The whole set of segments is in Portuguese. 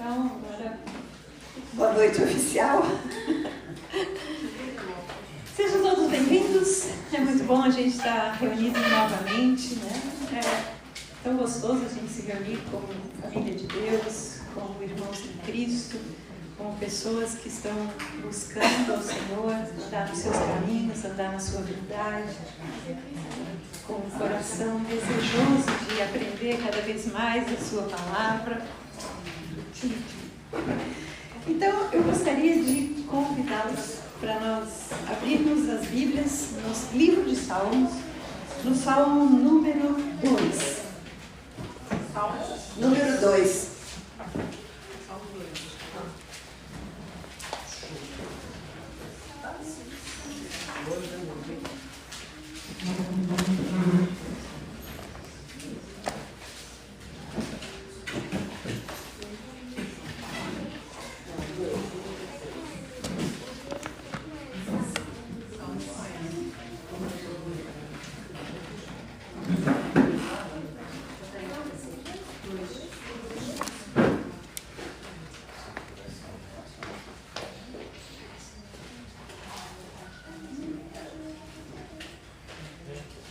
Então, agora... Boa noite, oficial. Sejam todos bem-vindos. É muito bom a gente estar reunido novamente, né? É tão gostoso a gente se reunir como família de Deus, como irmãos em Cristo, como pessoas que estão buscando ao Senhor, andar nos seus caminhos, andar na sua verdade, com um coração desejoso de aprender cada vez mais a sua palavra. Então, eu gostaria de convidá-los para nós abrirmos as Bíblias no livro de Salmos, no Salmo número 2. Número 2.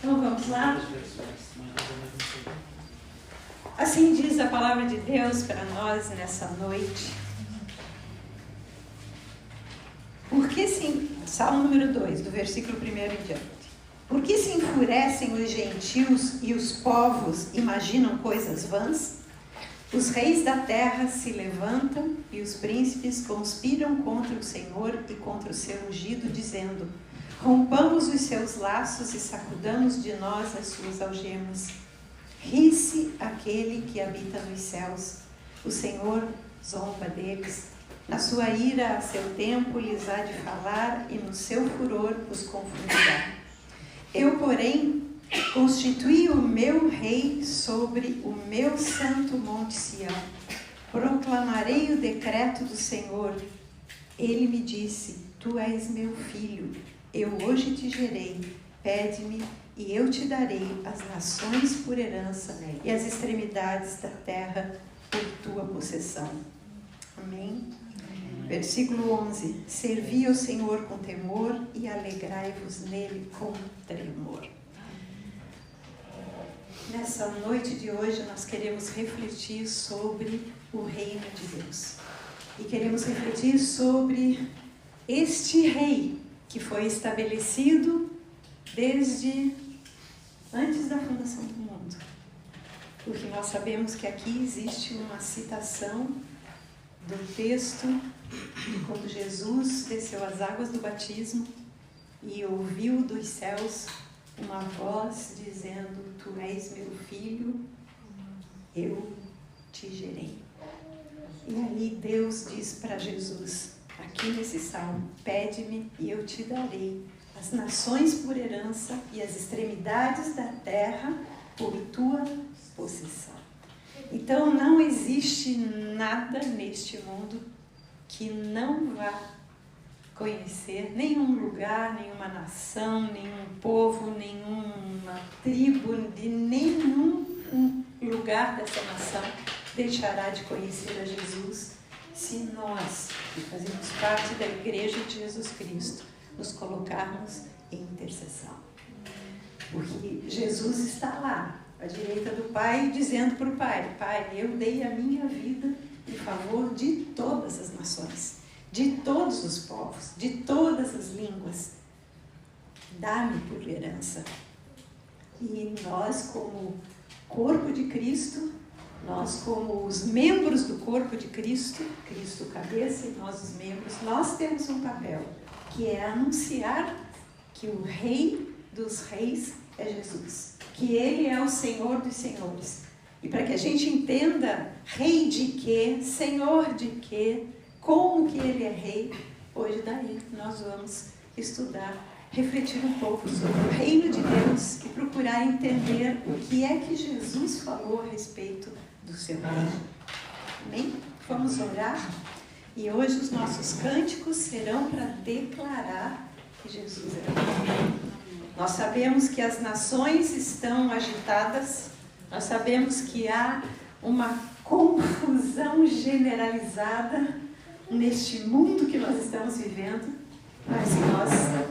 Então vamos lá? Assim diz a palavra de Deus para nós nessa noite. Porque sim, Salmo número 2, do versículo 1 em diante. Por que se enfurecem os gentios e os povos imaginam coisas vãs? Os reis da terra se levantam e os príncipes conspiram contra o Senhor e contra o seu ungido, dizendo: rompamos os seus laços e sacudamos de nós as suas algemas. Ri-se aquele que habita nos céus. O Senhor zomba deles. Na sua ira a seu tempo lhes há de falar e no seu furor os confundirá. Eu, porém, constituí o meu rei sobre o meu santo monte Sião. Proclamarei o decreto do Senhor. Ele me disse: tu és meu filho. Eu hoje te gerei, pede-me e eu te darei as nações por herança e as extremidades da terra por tua possessão. Amém? Versículo 11. Servi ao Senhor com temor e alegrai-vos nele com tremor. Nessa noite de hoje nós queremos refletir sobre o reino de Deus. E queremos refletir sobre este rei que foi estabelecido desde antes da fundação do mundo. Porque nós sabemos que aqui existe uma citação do texto de quando Jesus desceu as águas do batismo e ouviu dos céus uma voz dizendo: tu és meu filho, eu te gerei. E aí Deus diz para Jesus, aqui nesse salmo: pede-me e eu te darei as nações por herança e as extremidades da terra por tua possessão. Então não existe nada neste mundo que não vá conhecer, nenhum lugar, nenhuma nação, nenhum povo, nenhuma tribo, de nenhum lugar dessa nação deixará de conhecer a Jesus, se nós, que fazemos parte da Igreja de Jesus Cristo, nos colocarmos em intercessão. Porque Jesus está lá, à direita do Pai, dizendo para o Pai: Pai, eu dei a minha vida em favor de todas as nações, de todos os povos, de todas as línguas. Dá-me por herança. E nós, como corpo de Cristo, nós como os membros do corpo de Cristo, Cristo cabeça e nós os membros, nós temos um papel, que é anunciar que o Rei dos Reis é Jesus, que Ele é o Senhor dos Senhores. E para que a gente entenda Rei de quê, Senhor de quê, como que Ele é Rei, hoje daí nós vamos estudar, refletir um pouco sobre o reino de Deus e procurar entender o que é que Jesus falou a respeito do seu reino. Amém? Vamos orar? E hoje os nossos cânticos serão para declarar que Jesus é Rei. Nós sabemos que as nações estão agitadas, nós sabemos que há uma confusão geral generalizada neste mundo que nós estamos vivendo, mas nós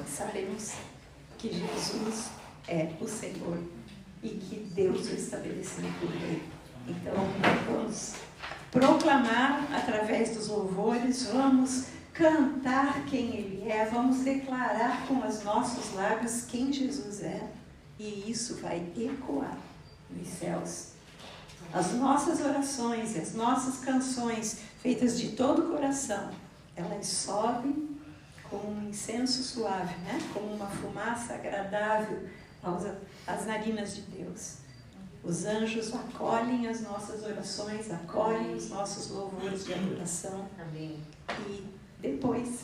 sabemos que Jesus é o Senhor e que Deus o estabeleceu por Rei. Então, vamos proclamar através dos louvores, vamos cantar quem Ele é, vamos declarar com os nossos lábios quem Jesus é, e isso vai ecoar nos céus. As nossas orações e as nossas canções, feitas de todo o coração, elas sobem como um incenso suave, né? Como uma fumaça agradável às narinas de Deus. Os anjos acolhem as nossas orações, acolhem os nossos louvores de adoração. Amém. E depois,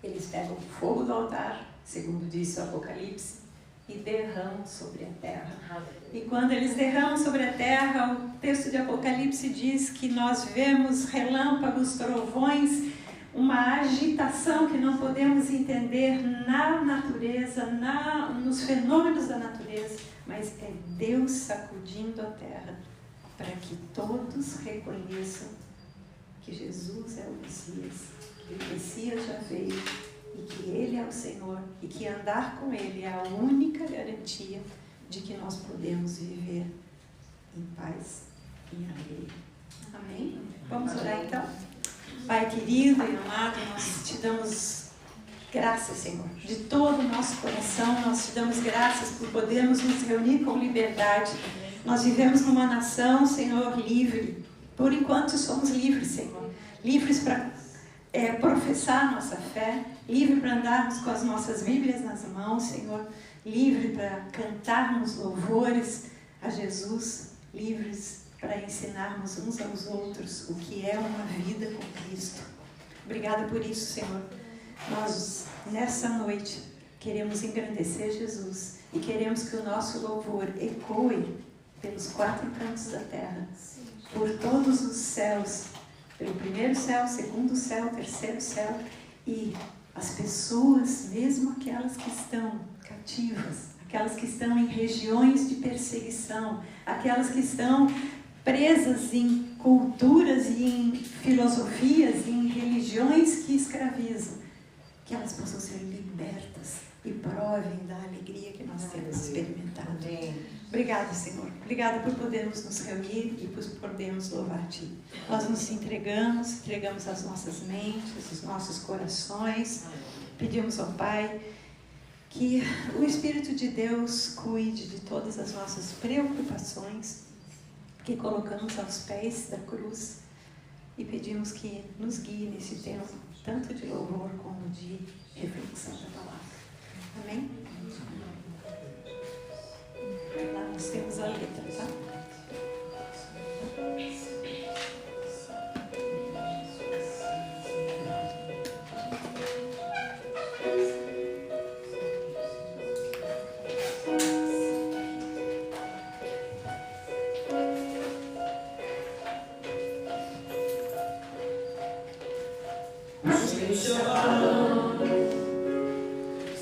eles pegam o fogo do altar, segundo diz o Apocalipse, e derramam sobre a terra. E quando eles derramam sobre a terra, o texto de Apocalipse diz que nós vemos relâmpagos, trovões, uma agitação que não podemos entender na natureza, nos fenômenos da natureza, mas é Deus sacudindo a terra para que todos reconheçam que Jesus é o Messias, que o Messias já veio e que Ele é o Senhor e que andar com Ele é a única garantia de que nós podemos viver em paz e em alegria. Amém? Vamos orar então? Pai querido e amado, nós te damos graças, Senhor, de todo o nosso coração. Nós te damos graças por podermos nos reunir com liberdade. Nós vivemos numa nação, Senhor, livre. Por enquanto somos livres, Senhor. Livres para professar a nossa fé, livre para andarmos com as nossas Bíblias nas mãos, Senhor. Livre para cantarmos louvores a Jesus, livres para ensinarmos uns aos outros o que é uma vida com Cristo. Obrigada por isso, Senhor. Nós, nessa noite, queremos engrandecer Jesus e queremos que o nosso louvor ecoe pelos 4 cantos da terra, por todos os céus, pelo primeiro céu, segundo céu, terceiro céu, e as pessoas, mesmo aquelas que estão cativas, aquelas que estão em regiões de perseguição, aquelas que estão presas em culturas e em filosofias e em religiões que escravizam, que elas possam ser libertas e provem da alegria que nós temos experimentado. Obrigada, Senhor. Obrigada por podermos nos reunir e por podermos louvar-te. Nós nos entregamos as nossas mentes, os nossos corações. Pedimos ao Pai que o Espírito de Deus cuide de todas as nossas preocupações, que colocamos aos pés da cruz, e pedimos que nos guie nesse tempo, tanto de louvor como de reflexão da palavra. Amém? Lá nós temos a letra, tá?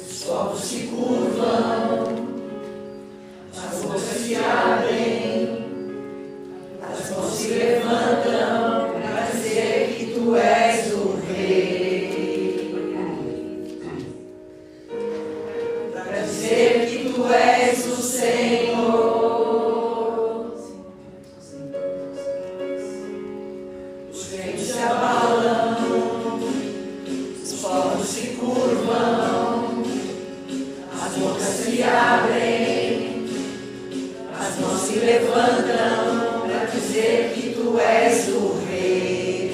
Os povos se curvam, as bocas se abrem, as mãos se levantam para dizer que tu és o Rei, para dizer que tu és o Senhor. Os ventos se abalam, os povos se curvam, as bocas se abrem, as mãos se levantam para dizer que tu és o Rei,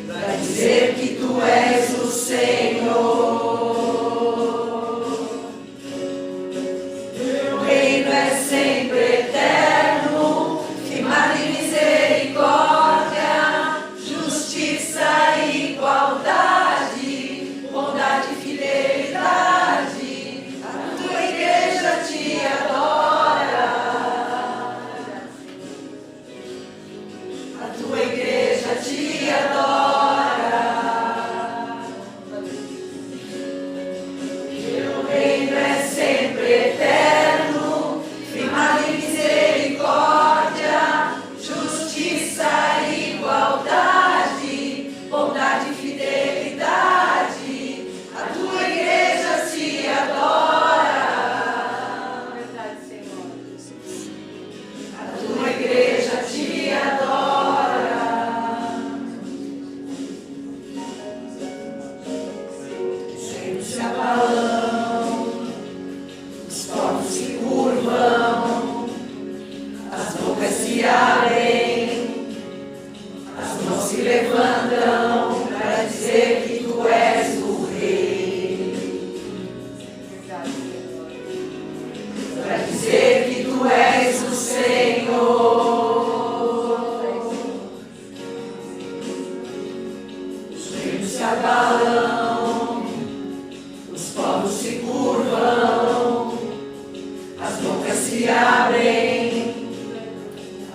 para dizer que tu és o Senhor. Teu reino é sempre eterno, firmado em misericórdia, justiça e igualdade, bondade e fidelidade. A tua igreja te adora. abrem, as mãos se levantam para dizer que tu és o Rei, para dizer que tu és o Senhor. Os reinos se abalam, os povos se curvam, as bocas se abrem,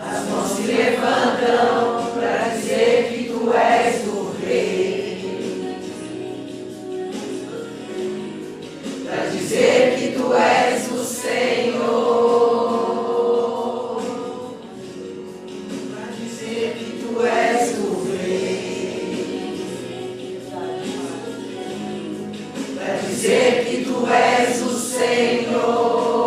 as mãos se levantam para dizer que tu és o Rei, para dizer que tu és o Senhor, para dizer que tu és o Rei, para dizer que tu és o Senhor.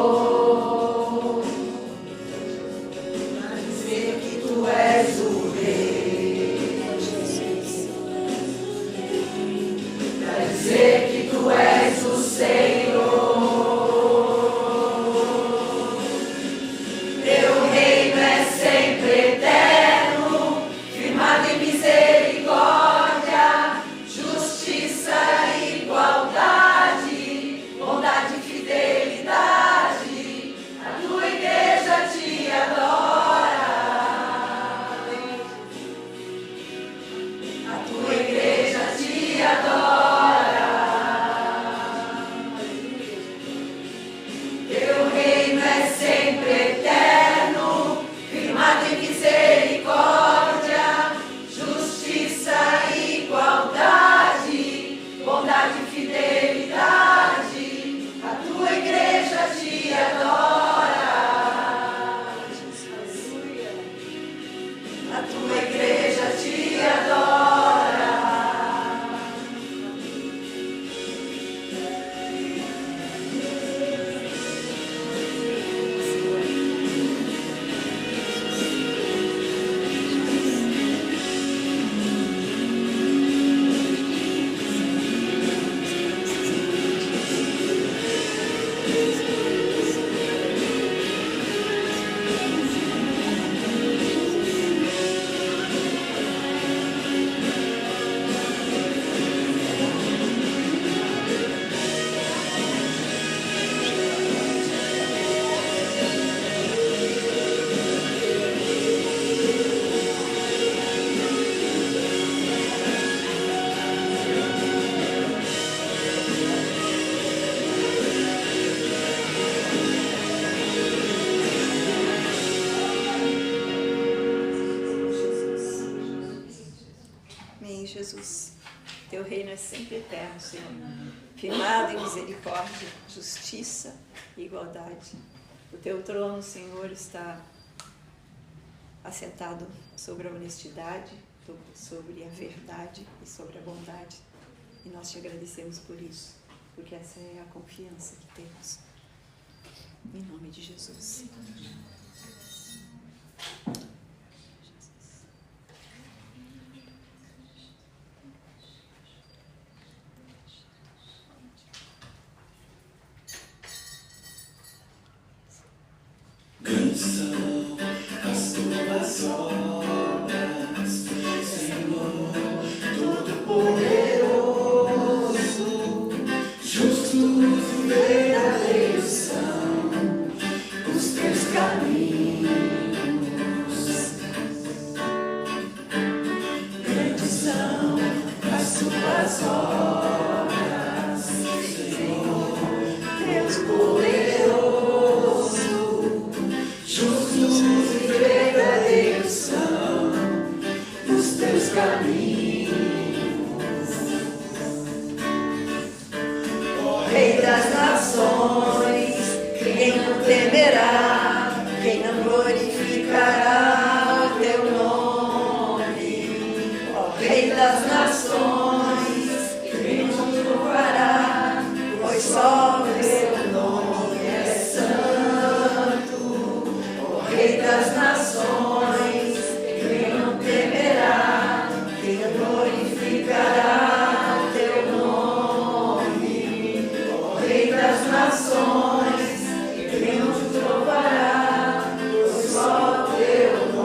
Jesus, teu reino é sempre eterno, Senhor, firmado em misericórdia, justiça e igualdade. O teu trono, Senhor, está assentado sobre a honestidade, sobre a verdade e sobre a bondade. E nós te agradecemos por isso, porque essa é a confiança que temos. Em nome de Jesus. Grandes são as tuas obras, Senhor Todo-Poderoso, justos e verdadeiros são os teus caminhos. Grandes são as tuas obras, Senhor Deus poderoso, justos e verdadeiros são os teus caminhos. Ó Rei das nações, quem não temerá, quem não glorificará o teu nome? Ó Rei das nações, quem não te louvará, pois só o teu nome é santo. Rei das nações, quem não temerá, quem não glorificará o teu nome? Ó Rei das nações, quem não te louvará, pois só o teu nome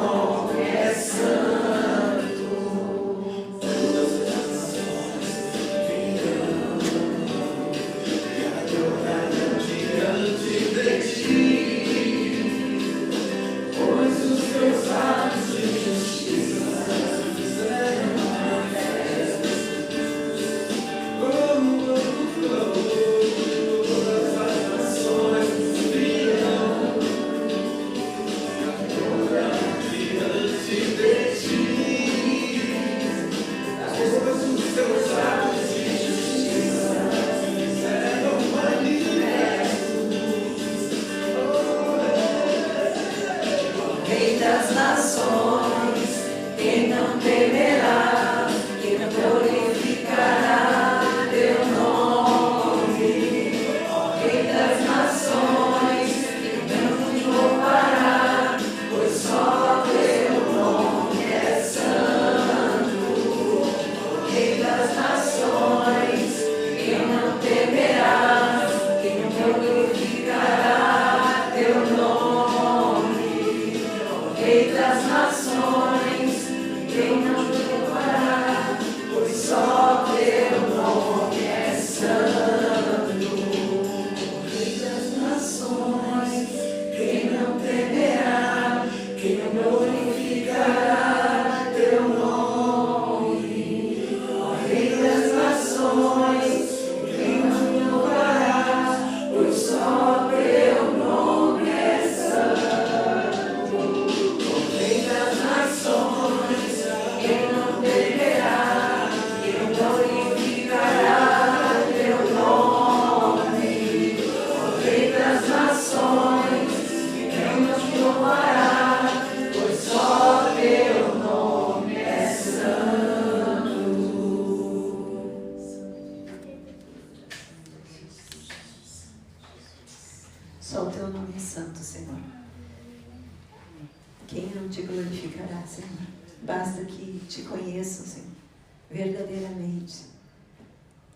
Rei das nações, quem não te louvará, pois só teu nome é santo. Rei das nações, quem não temerá, quem não glorificará teu nome. Ó Rei das nações, quem não te louvará, pois só teu nome é santo. Rei das nações, quem não temerá, quem não glorificará teu nome. Ó Rei das nações, quem não te louvará, pois só teu nome é santo. Só o teu nome é santo, Senhor. Quem não te glorificará, Senhor? Basta que te conheçam, Senhor, verdadeiramente.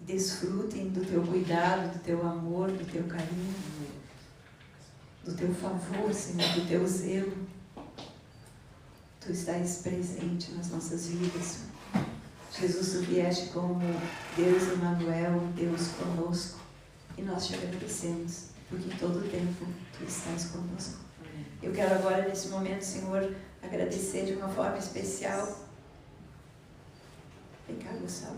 Desfrutem do teu cuidado, do teu amor, do teu carinho, do teu favor, Senhor, do teu zelo. Tu estás presente nas nossas vidas, Senhor. Jesus, tu vieste como Deus Emmanuel, Deus conosco. E nós te agradecemos, porque em todo o tempo tu estás conosco. Eu quero agora, nesse momento, Senhor, agradecer de uma forma especial. Vem cá, Gustavo.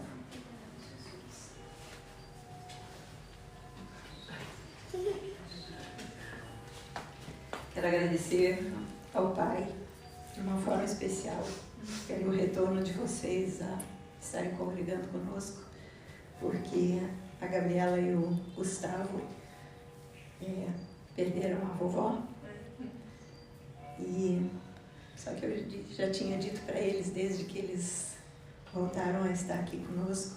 Quero agradecer ao Pai de uma forma especial pelo retorno de vocês a estarem congregando conosco, porque a Gabriela e o Gustavo perderam a vovó. E só que eu já tinha dito para eles, desde que eles voltaram a estar aqui conosco,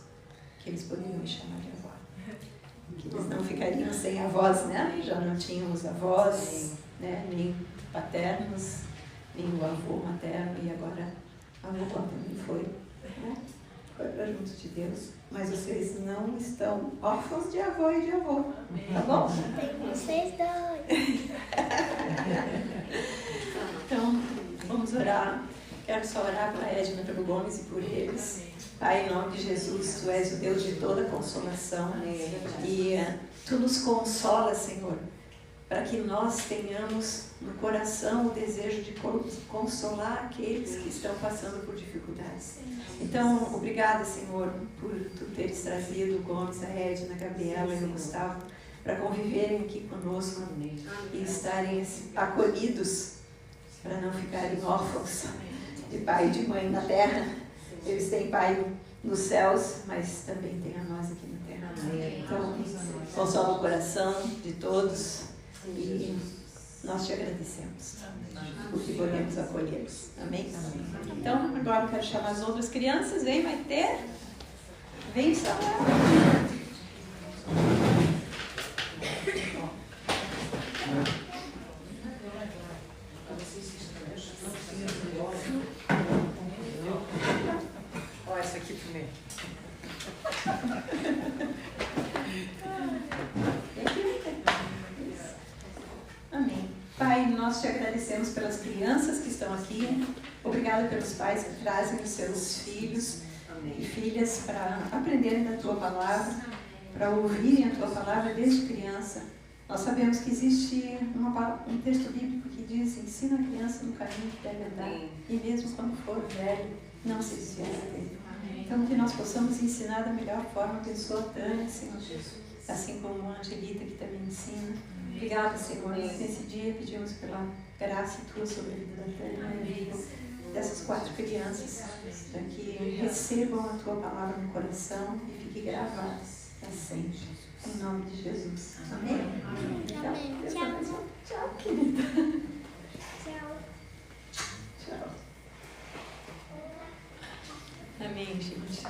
que eles poderiam me chamar de avó. Que eles não ficariam sem avós, né? Já não tínhamos avós, né? Nem paternos, nem o avô materno, e agora a vovó também foi, né? Foi para junto de Deus. Mas vocês não estão órfãos de avó e de avô, tá bom? Tem vocês dois. Então, vamos orar. Quero só orar pela Edna, pelo Gomes e por eles. Pai, em nome de Jesus, Tu és o Deus de toda consolação. E Tu nos consola, Senhor, para que nós tenhamos no coração o desejo de consolar aqueles que estão passando por dificuldades. Então, obrigada, Senhor, por Tu teres trazido o Gomes, a Edna, a Gabriela e o Gustavo para conviverem aqui conosco e estarem acolhidos, para não ficarem órfãos de pai e de mãe na terra. Eles têm pai nos céus, mas também têm a nós aqui na terra. Então, consola o coração de todos e nós te agradecemos porque podemos acolhê-los. Amém? Então, agora eu quero chamar as outras crianças. Vem, vai ter. Vem, Samuel. Olha essa aqui também. Amém. Pai, nós te agradecemos pelas crianças que estão aqui. Obrigada pelos pais que trazem os seus filhos e filhas para aprenderem da Tua palavra, para ouvirem a Tua palavra desde criança. Nós sabemos que existe um texto bíblico que diz: ensina a criança no caminho que deve andar, e mesmo quando for velho, não se desviará dele. Então, que nós possamos ensinar da melhor forma a pessoa Tânia, Senhor Jesus, assim como a Angelita, que também ensina. Obrigada, Senhor. Nesse dia pedimos pela graça Tua sobre a vida da Tânia e a vida dessas 4 crianças, para que recebam a Tua palavra no coração e fiquem gravadas para sempre. Em nome de Jesus. Amém? Então, Deus abençoe. Tchau, querida. Tchau. Tchau. Amém, gente.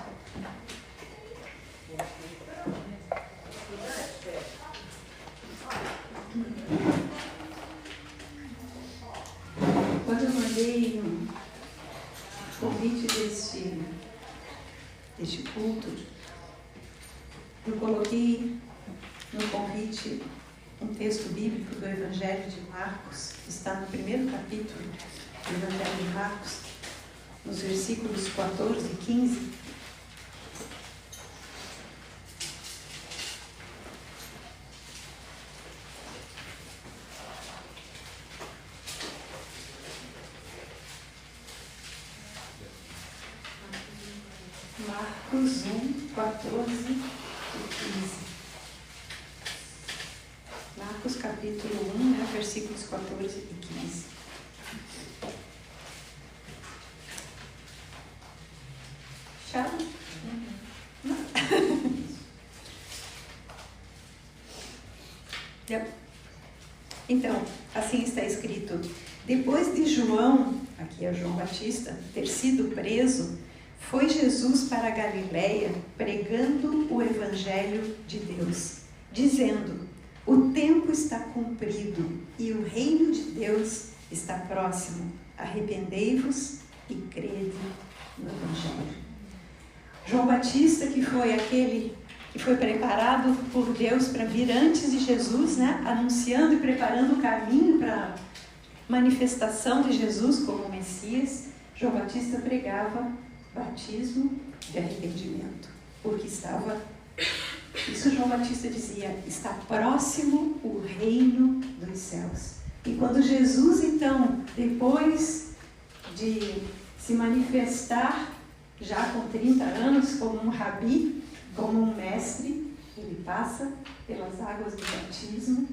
Quando eu mandei um convite deste culto, eu coloquei no convite um texto bíblico do Evangelho de Marcos, que está no primeiro capítulo do Marcos, nos versículos 14 e 15. Marcos 1, 14 e 15. Marcos capítulo 1, né, versículos 14 e 15. Chave? Então, assim está escrito: depois de João, aqui é João Batista, ter sido preso, foi Jesus para a Galiléia pregando o Evangelho de Deus, dizendo: o tempo está cumprido e o reino de Deus está próximo. Arrependei-vos e crede no Evangelho. João Batista, que foi aquele que foi preparado por Deus para vir antes de Jesus, né? Anunciando e preparando o caminho para a manifestação de Jesus como Messias, João Batista pregava batismo de arrependimento, porque estava, isso João Batista dizia, está próximo o reino dos céus. E quando Jesus, então, depois de se manifestar, já com 30 anos, como um rabi, como um mestre, ele passa pelas águas do batismo,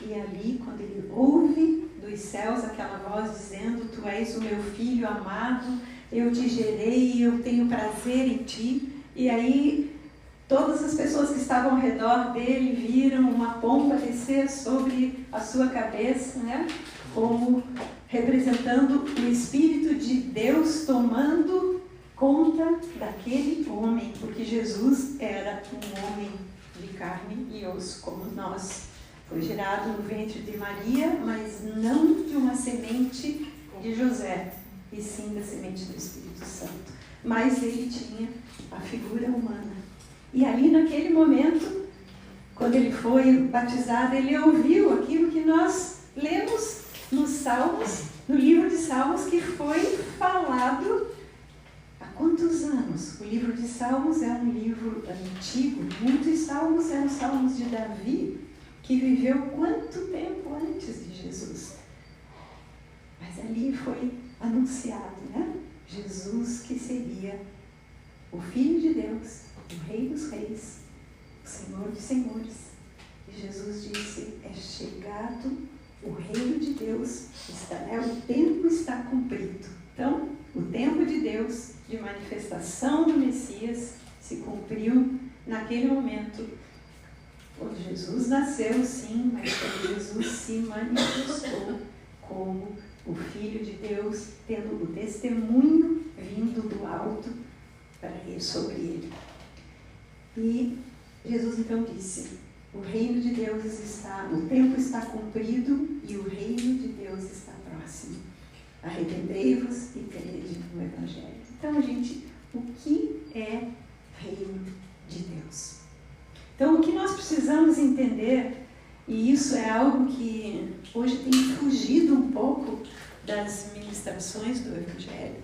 e ali, quando ele ouve dos céus aquela voz dizendo: tu és o meu filho amado, eu te gerei e eu tenho prazer em ti. E aí todas as pessoas que estavam ao redor dele viram uma pomba descer sobre a sua cabeça, né? Como representando o Espírito de Deus tomando conta daquele homem, porque Jesus era um homem de carne e osso como nós. Foi gerado no ventre de Maria, mas não de uma semente de José, e sim da semente do Espírito Santo. Mas ele tinha a figura humana. E ali naquele momento, quando ele foi batizado, ele ouviu aquilo que nós lemos nos Salmos, no livro de Salmos, que foi falado há quantos anos? O livro de Salmos é um livro antigo. Muitos salmos eram salmos de Davi, que viveu quanto tempo antes de Jesus? Mas ali foi anunciado, né? Jesus, que seria o Filho de Deus, o Rei dos Reis, o Senhor dos Senhores. E Jesus disse: é chegado o reino de Deus, o tempo está cumprido. Então, o tempo de Deus, de manifestação do Messias, se cumpriu naquele momento, quando Jesus nasceu, sim, mas quando Jesus se manifestou como o Filho de Deus, tendo o testemunho vindo do alto para ir sobre ele. E Jesus então disse: o reino de Deus está, o tempo está cumprido e o reino de Deus está próximo. Arrependei-vos e crede no Evangelho. Então, gente, o que é reino de Deus? Então, o que nós precisamos entender, e isso é algo que hoje tem fugido um pouco das ministrações do Evangelho,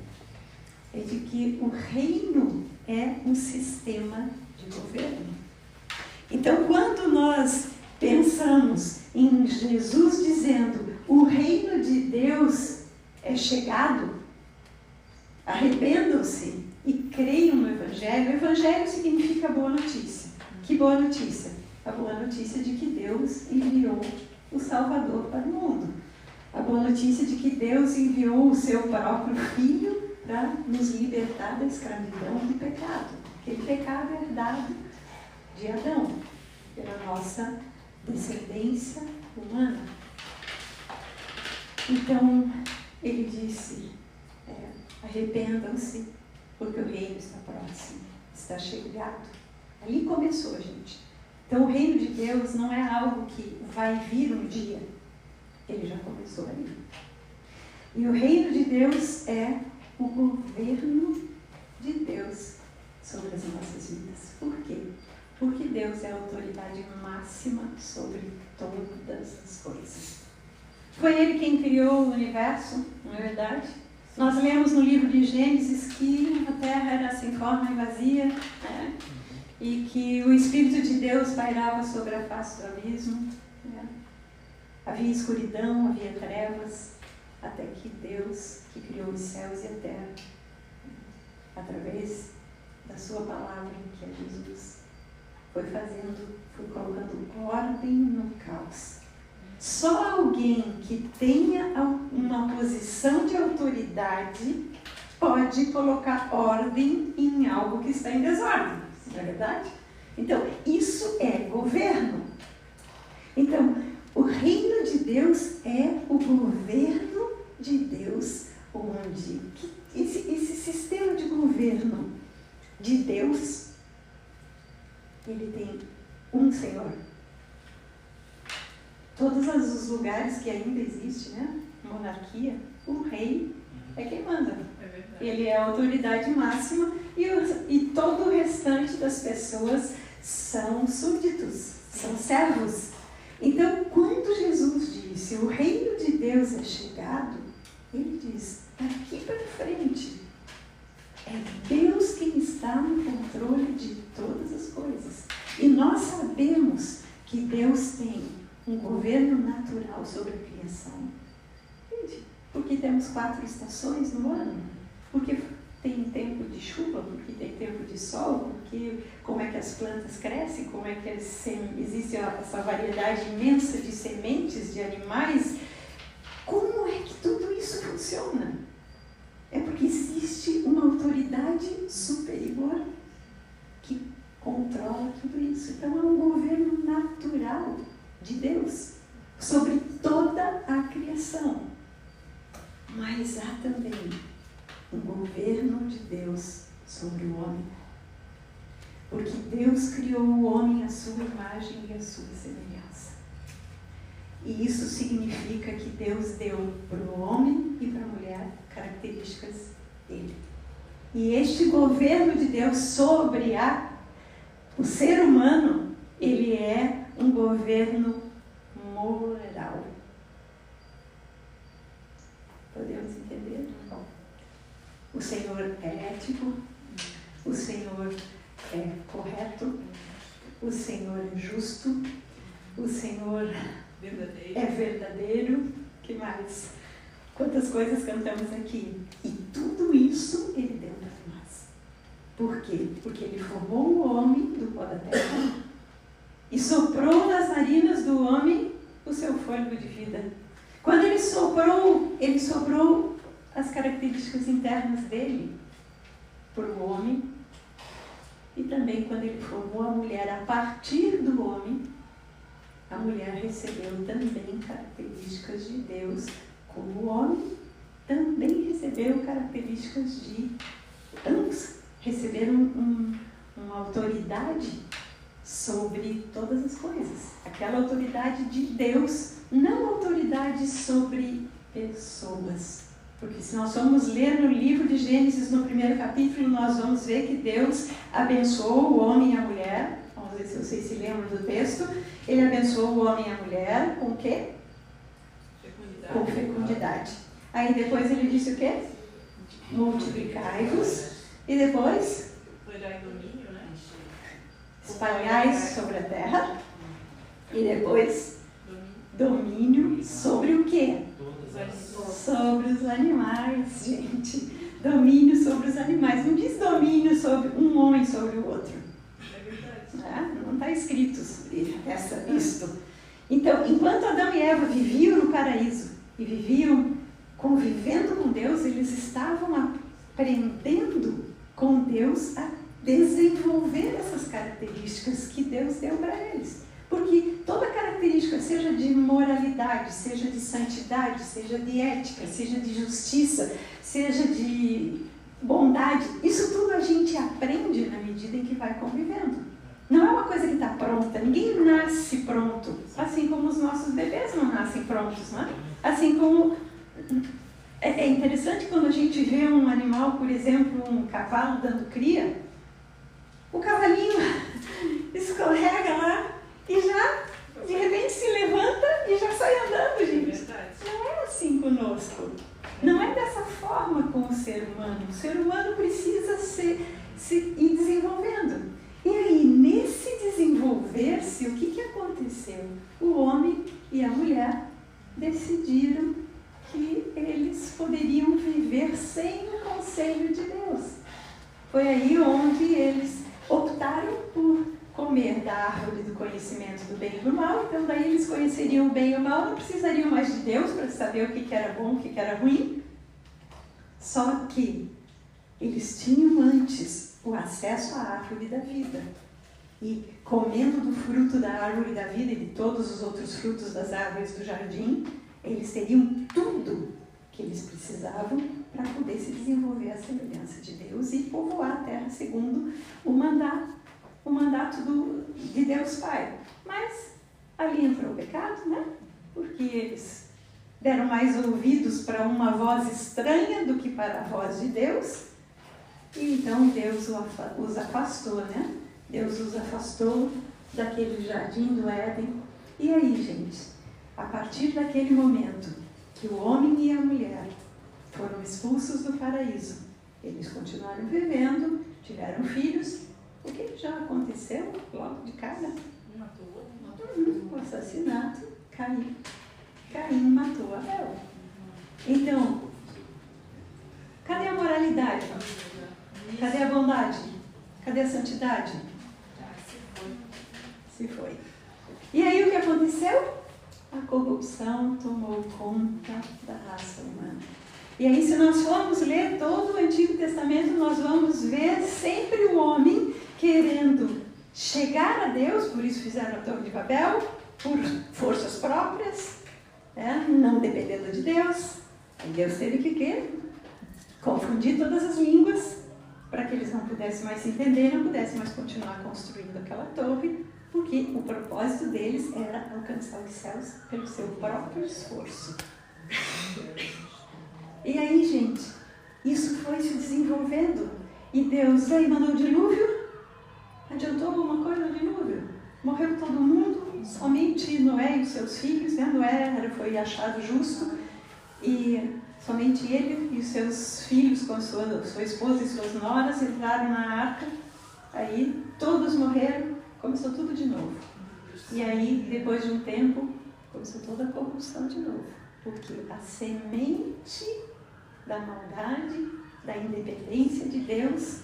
é de que o reino é um sistema de governo. Então, quando nós pensamos em Jesus dizendo: o reino de Deus é chegado, arrependam-se e creiam no Evangelho. O Evangelho significa boa notícia. Que boa notícia? A boa notícia de que Deus enviou o Salvador para o mundo. A boa notícia de que Deus enviou o seu próprio Filho para nos libertar da escravidão do pecado. Aquele pecado herdado de Adão, pela nossa descendência humana. Então, ele disse: arrependam-se, porque o reino está próximo, está chegado. Ali começou, gente. Então, o reino de Deus não é algo que vai vir um dia. Ele já começou ali. E o reino de Deus é o governo de Deus sobre as nossas vidas. Por quê? Porque Deus é a autoridade máxima sobre todas as coisas. Foi Ele quem criou o universo, não é verdade? Nós lemos no livro de Gênesis que a terra era sem forma e vazia, né? E que o Espírito de Deus pairava sobre a face do abismo. Né? Havia escuridão, havia trevas, até que Deus, que criou os céus e a terra, através da sua palavra, que é Jesus, foi colocando ordem no caos. Só alguém que tenha uma posição de autoridade pode colocar ordem em algo que está em desordem, não é verdade? Então, isso é governo. Então, o reino de Deus é o governo de Deus, onde esse sistema de governo de Deus, ele tem um Senhor. Todos os lugares que ainda existem, né? Monarquia, o rei é quem manda. Ele é a autoridade máxima e todo o restante das pessoas são súditos, são servos. Então, quando Jesus disse, o reino de Deus é chegado, ele diz, daqui para frente, é Deus quem está no controle de todas as coisas. E nós sabemos que Deus tem um governo natural sobre a criação. Porque temos 4 estações no ano. Porque tem tempo de chuva, porque tem tempo de sol, porque como é que as plantas crescem, como é que existe essa variedade imensa de sementes, de animais. Como é que tudo isso funciona? É porque existe uma autoridade superior que controla tudo isso. Então é um governo natural de Deus sobre toda a criação. Mas há também um governo de Deus sobre o homem. Porque Deus criou o homem à sua imagem e à sua semelhança. E isso significa que Deus deu para o homem e para a mulher características dele. E este governo de Deus sobre o ser humano, ele é um governo moral. Podemos entender? O Senhor é ético, o Senhor é correto, o Senhor é justo, o Senhor é verdadeiro. Que mais? Quantas coisas cantamos aqui? E tudo isso Ele deu para nós. Por quê? Porque Ele formou o homem do pó da terra e soprou nas narinas do homem o seu fôlego de vida. Quando Ele soprou as características internas dele para o homem. E também quando Ele formou a mulher a partir do homem, a mulher recebeu também características de Deus, como o homem também recebeu características de ambos. Receberam uma autoridade sobre todas as coisas. Aquela autoridade de Deus, não autoridade sobre pessoas. Porque se nós formos ler no livro de Gênesis, no 1º capítulo, nós vamos ver que Deus abençoou o homem e a mulher. Vamos ver se vocês se lembram do texto. Ele abençoou o homem e a mulher com o quê? Com fecundidade. Aí depois ele disse o quê? Multiplicai-vos. E depois? Domínio, né? Espalhais sobre a terra. E depois? Domínio sobre o quê? Sobre os animais, gente. Domínio sobre os animais. Não diz domínio sobre um homem sobre o outro. Não está escrito sobre isto. Então, enquanto Adão e Eva viviam no paraíso e viviam convivendo com Deus, eles estavam aprendendo com Deus a desenvolver essas características que Deus deu para eles. Porque toda característica, seja de moralidade, seja de santidade, seja de ética, seja de justiça, seja de bondade, isso tudo a gente aprende na medida em que vai convivendo. Não é uma coisa que está pronta, ninguém nasce pronto, assim como os nossos bebês não nascem prontos, né? Assim como... É interessante quando a gente vê um animal, por exemplo, um cavalo dando cria, o cavalinho escorrega lá e já, de repente, se levanta e já sai andando, gente. Não é assim conosco. Não é dessa forma com o ser humano. O ser humano precisa se ir desenvolvendo. E aí, nesse desenvolver-se, o que aconteceu? O homem e a mulher decidiram que eles poderiam viver sem o conselho de Deus. Foi aí onde eles optaram por comer da árvore do conhecimento do bem e do mal. Então daí eles conheceriam o bem e o mal, não precisariam mais de Deus para saber o que era bom, o que era ruim. Só que eles tinham antes o acesso à árvore da vida. E comendo do fruto da árvore da vida e de todos os outros frutos das árvores do jardim, eles teriam tudo que eles precisavam para poder se desenvolver à semelhança de Deus e povoar a terra segundo o mandato de Deus Pai. Mas ali entrou o pecado, né? Porque eles deram mais ouvidos para uma voz estranha do que para a voz de Deus. E então Deus os afastou, né? Deus os afastou daquele jardim do Éden. E aí, gente, a partir daquele momento que o homem e a mulher foram expulsos do paraíso, eles continuaram vivendo, tiveram filhos. O que já aconteceu logo de cara? O assassinato. Caim matou Abel. Então, cadê a moralidade? Cadê a bondade? Cadê a santidade? Se foi. E aí o que aconteceu? A corrupção tomou conta da raça humana. E aí, se nós formos ler todo o Antigo Testamento, nós vamos ver sempre o homem querendo chegar a Deus, por isso fizeram a Torre de Babel, por forças próprias, né? Não dependendo de Deus. Aí Deus teve que confundir todas as línguas para que eles não pudessem mais se entender, não pudessem mais continuar construindo aquela torre, porque o propósito deles era alcançar os céus pelo seu próprio esforço. E aí, gente, isso foi se desenvolvendo. E Deus aí mandou o dilúvio. Adiantou alguma coisa o dilúvio? Morreu todo mundo, somente Noé e os seus filhos, né? Noé foi achado justo, e somente ele e os seus filhos, com a sua esposa e suas noras, entraram na arca. Aí todos morreram, começou tudo de novo. E aí, depois de um tempo, começou toda a corrupção de novo. Porque a semente da maldade, da independência de Deus,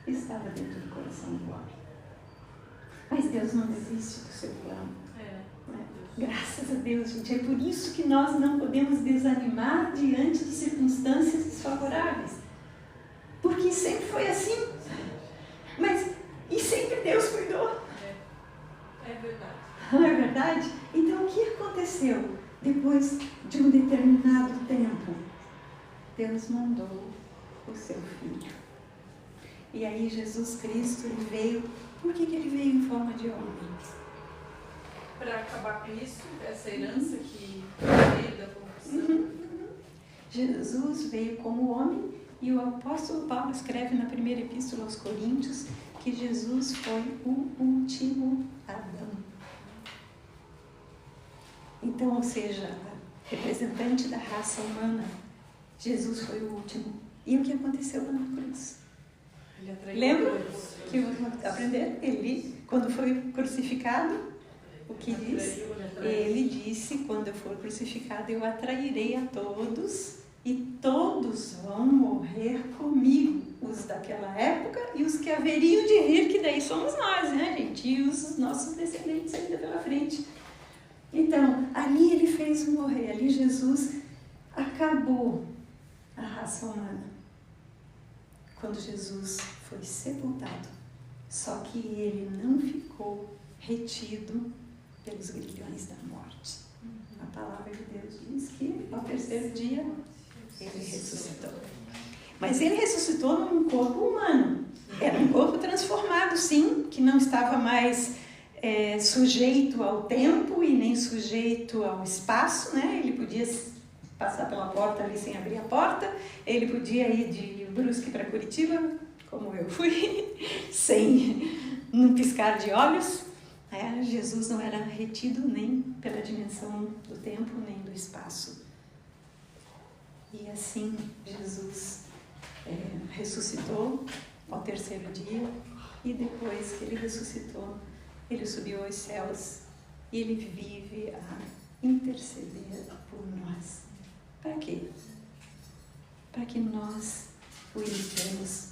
estava dentro do coração do homem. Mas Deus não desiste do seu plano. Graças a Deus, gente. É por isso que nós não podemos desanimar diante de circunstâncias desfavoráveis. Porque sempre foi assim. E sempre Deus cuidou. É verdade. Não é verdade? Então, o que aconteceu depois de um determinado tempo? Deus mandou o seu Filho. E aí Jesus Cristo, ele veio. Por que ele veio em forma de homem? Para acabar com isso, essa herança que veio da corrupção. Jesus veio como homem, e o apóstolo Paulo escreve na primeira epístola aos Coríntios que Jesus foi o último Adão. Então, ou seja, representante da raça humana, Jesus foi o último. E o que aconteceu lá na cruz? Lembra que aprender? Ele, quando foi crucificado, o que diz? Ele disse: quando eu for crucificado, eu atrairei a todos, e todos vão morrer comigo, os daquela época e os que haveriam de vir, que daí somos nós, né, gente? E os nossos descendentes ainda pela frente. Então, ali ele fez morrer, ali Jesus acabou a raça humana. Quando Jesus foi sepultado, só que ele não ficou retido pelos grilhões da morte. A palavra de Deus diz que ao terceiro dia ele ressuscitou. Mas ele ressuscitou num corpo humano. Era um corpo transformado, sim, que não estava mais sujeito ao tempo e nem sujeito ao espaço, né? Ele podia passar pela porta ali sem abrir a porta, ele podia ir de Brusque para Curitiba, como eu fui, sem um piscar de olhos. Jesus não era retido nem pela dimensão do tempo, nem do espaço. E assim Jesus ressuscitou ao terceiro dia, e depois que ele ressuscitou, ele subiu aos céus e ele vive a interceder por nós. Para quê? Para que nós o imitemos.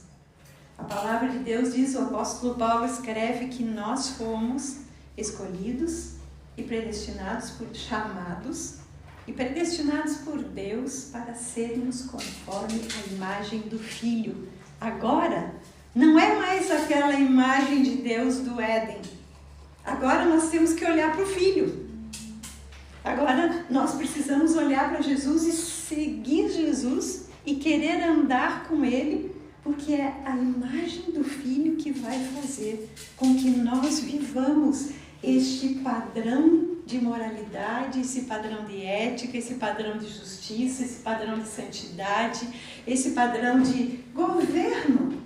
A palavra de Deus diz, o apóstolo Paulo escreve que nós fomos escolhidos e predestinados chamados e predestinados por Deus para sermos conforme a imagem do Filho. Agora, não é mais aquela imagem de Deus do Éden. Agora nós temos que olhar para o Filho. Agora nós precisamos olhar para Jesus e seguir Jesus e querer andar com Ele, porque é a imagem do Filho que vai fazer com que nós vivamos este padrão de moralidade, esse padrão de ética, esse padrão de justiça, esse padrão de santidade, esse padrão de governo,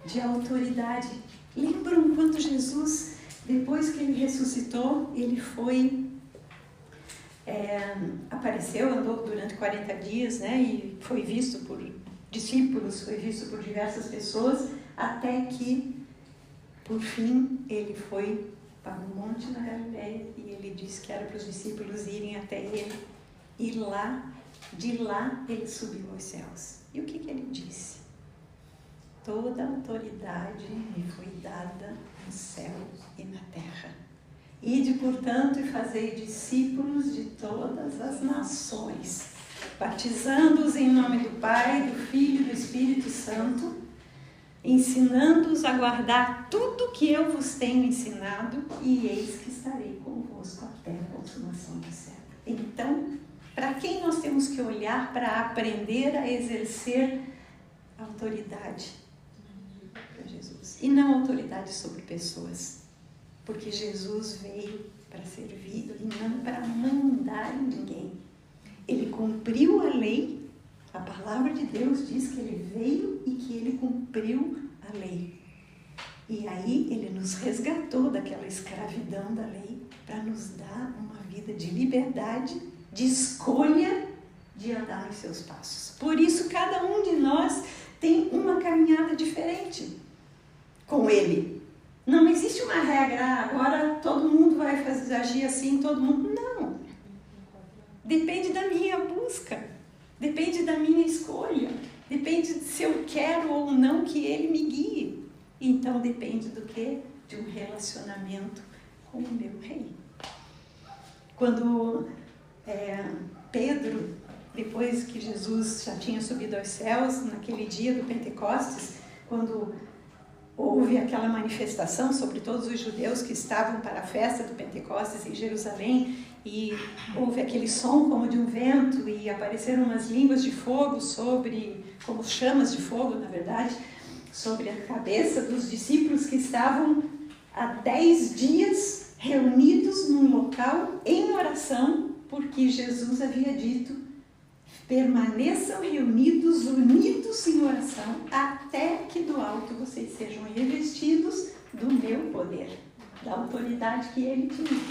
de autoridade. Lembram quando Jesus, depois que ele ressuscitou, ele apareceu, andou durante 40 dias, né, e foi visto por discípulos, foi visto por diversas pessoas, até que, por fim, ele foi para um monte na Galileia e ele disse que era para os discípulos irem até ele, e de lá ele subiu aos céus. E o que ele disse? Toda a autoridade me foi dada no céu e na terra. Ide, portanto, e fazei discípulos de todas as nações, batizando-os em nome do Pai, do Filho e do Espírito Santo, ensinando-os a guardar tudo que eu vos tenho ensinado, e eis que estarei convosco até a consumação do século. Então, para quem nós temos que olhar para aprender a exercer autoridade? Para Jesus. E não autoridade sobre pessoas. Porque Jesus veio para servir e não para mandar em ninguém. Ele cumpriu a lei. A palavra de Deus diz que ele veio e que ele cumpriu a lei. E aí ele nos resgatou daquela escravidão da lei para nos dar uma vida de liberdade, de escolha, de andar nos seus passos. Por isso cada um de nós tem uma caminhada diferente com ele. Não existe uma regra, agora todo mundo vai agir assim, todo mundo. Não. Depende da minha busca. Depende da minha escolha. Depende de se eu quero ou não que ele me guie. Então depende do quê? De um relacionamento com o meu rei. Quando Pedro, depois que Jesus já tinha subido aos céus, naquele dia do Pentecostes, quando houve aquela manifestação sobre todos os judeus que estavam para a festa do Pentecostes em Jerusalém, e houve aquele som como de um vento, e apareceram umas línguas de fogo como chamas de fogo, na verdade, sobre a cabeça dos discípulos que estavam há 10 dias reunidos num local em oração, porque Jesus havia dito: permaneçam reunidos, unidos em oração, até que do alto vocês sejam revestidos do meu poder, da autoridade que ele tinha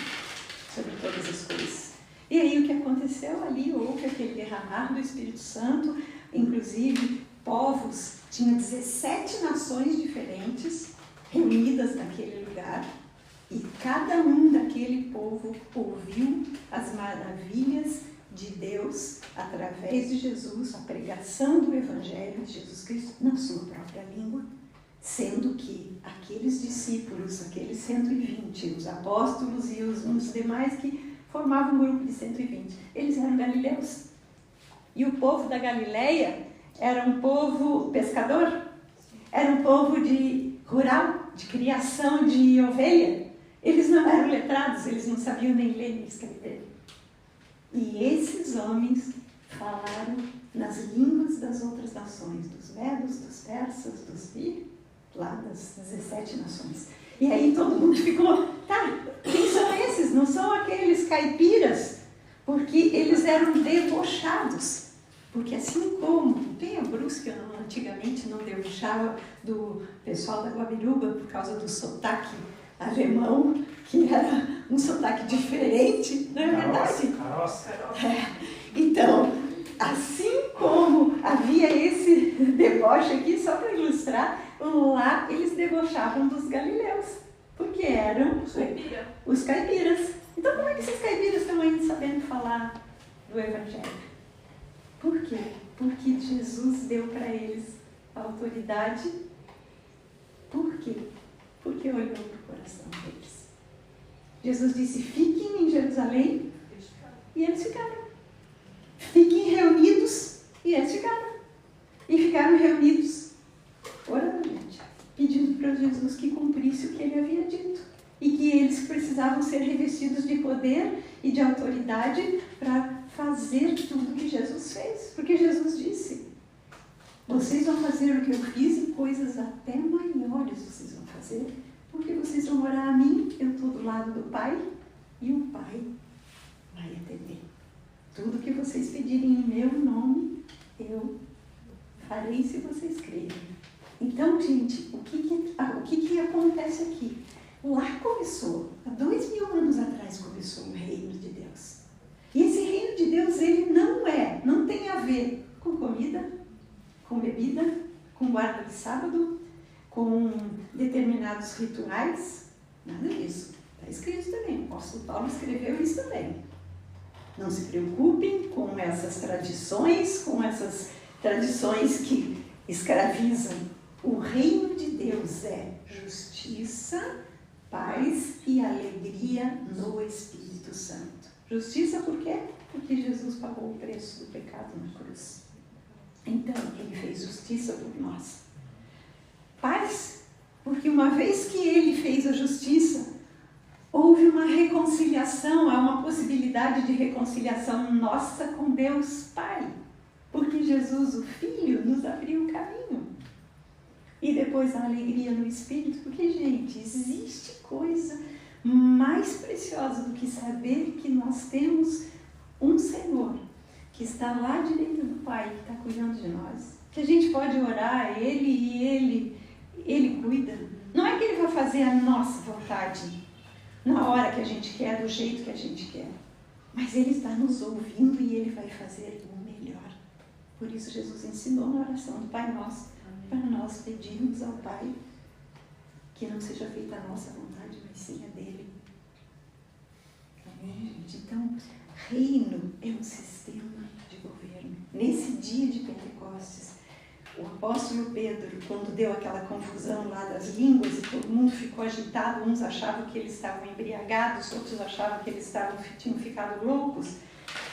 sobre todas as coisas. E aí o que aconteceu ali? Houve aquele derramar do Espírito Santo, inclusive povos, tinha 17 nações diferentes reunidas naquele lugar, e cada um daquele povo ouviu as maravilhas de Deus através de Jesus, a pregação do Evangelho de Jesus Cristo na sua própria língua, sendo que aqueles discípulos, aqueles 120, os apóstolos e os demais que formavam um grupo de 120, eles eram galileus. E o povo da Galileia era um povo pescador, era um povo rural, de criação de ovelha. Eles não eram letrados, eles não sabiam nem ler nem escrever. E esses homens falaram nas línguas das outras nações, dos medos, dos persas, lá das 17 nações. E aí todo mundo ficou, quem são esses? Não são aqueles caipiras? Porque eles eram debochados. Porque assim como Penha Brusque antigamente não debochava do pessoal da Guabiruba por causa do sotaque alemão, que era um sotaque diferente, não é verdade? Caroça. Então, assim como havia esse deboche aqui, só para ilustrar, lá eles debochavam dos galileus, porque eram os caipiras. Então como é que esses caipiras estão ainda sabendo falar do Evangelho? Por quê? Porque Jesus deu para eles a autoridade. Por quê? Porque olhou para o coração deles. Jesus disse, fiquem em Jerusalém, e eles ficaram. Fiquem reunidos, e eles ficaram. E ficaram reunidos, orando, gente, pedindo para Jesus que cumprisse o que ele havia dito. E que eles precisavam ser revestidos de poder e de autoridade para fazer tudo que Jesus fez. Porque Jesus disse, vocês vão fazer o que eu fiz e coisas até maiores vocês vão fazer. Porque vocês vão orar a mim, eu estou do lado do Pai, e o Pai vai atender. Tudo que vocês pedirem em meu nome, eu farei se vocês crerem. Então, gente, o que acontece aqui? Lá começou, há 2000 anos atrás começou o reino de Deus. E esse reino de Deus, ele não tem a ver com comida, com bebida, com guarda de sábado, com determinados rituais, nada disso. Está escrito também, o apóstolo Paulo escreveu isso também. Não se preocupem com essas tradições que escravizam. O reino de Deus é justiça, paz e alegria no Espírito Santo. Justiça por quê? Porque Jesus pagou o preço do pecado na cruz. Então, ele fez justiça por nós. Paz, porque uma vez que ele fez a justiça, houve uma reconciliação, há uma possibilidade de reconciliação nossa com Deus Pai. Porque Jesus, o Filho, nos abriu o caminho. E depois a alegria no Espírito, porque, gente, existe coisa mais preciosa do que saber que nós temos um Senhor que está lá direito do Pai, que está cuidando de nós. Que a gente pode orar a Ele e Ele cuida. Não é que Ele vai fazer a nossa vontade na hora que a gente quer, do jeito que a gente quer. Mas Ele está nos ouvindo e Ele vai fazer o melhor. Por isso Jesus ensinou na oração do Pai Nosso, para nós pedirmos ao Pai que não seja feita a nossa vontade, mas sim a dele. Amém, gente? Então, reino é um sistema de governo. Nesse dia de Pentecostes, o apóstolo Pedro, quando deu aquela confusão lá das línguas e todo mundo ficou agitado, uns achavam que eles estavam embriagados, outros achavam que eles tinham ficado loucos.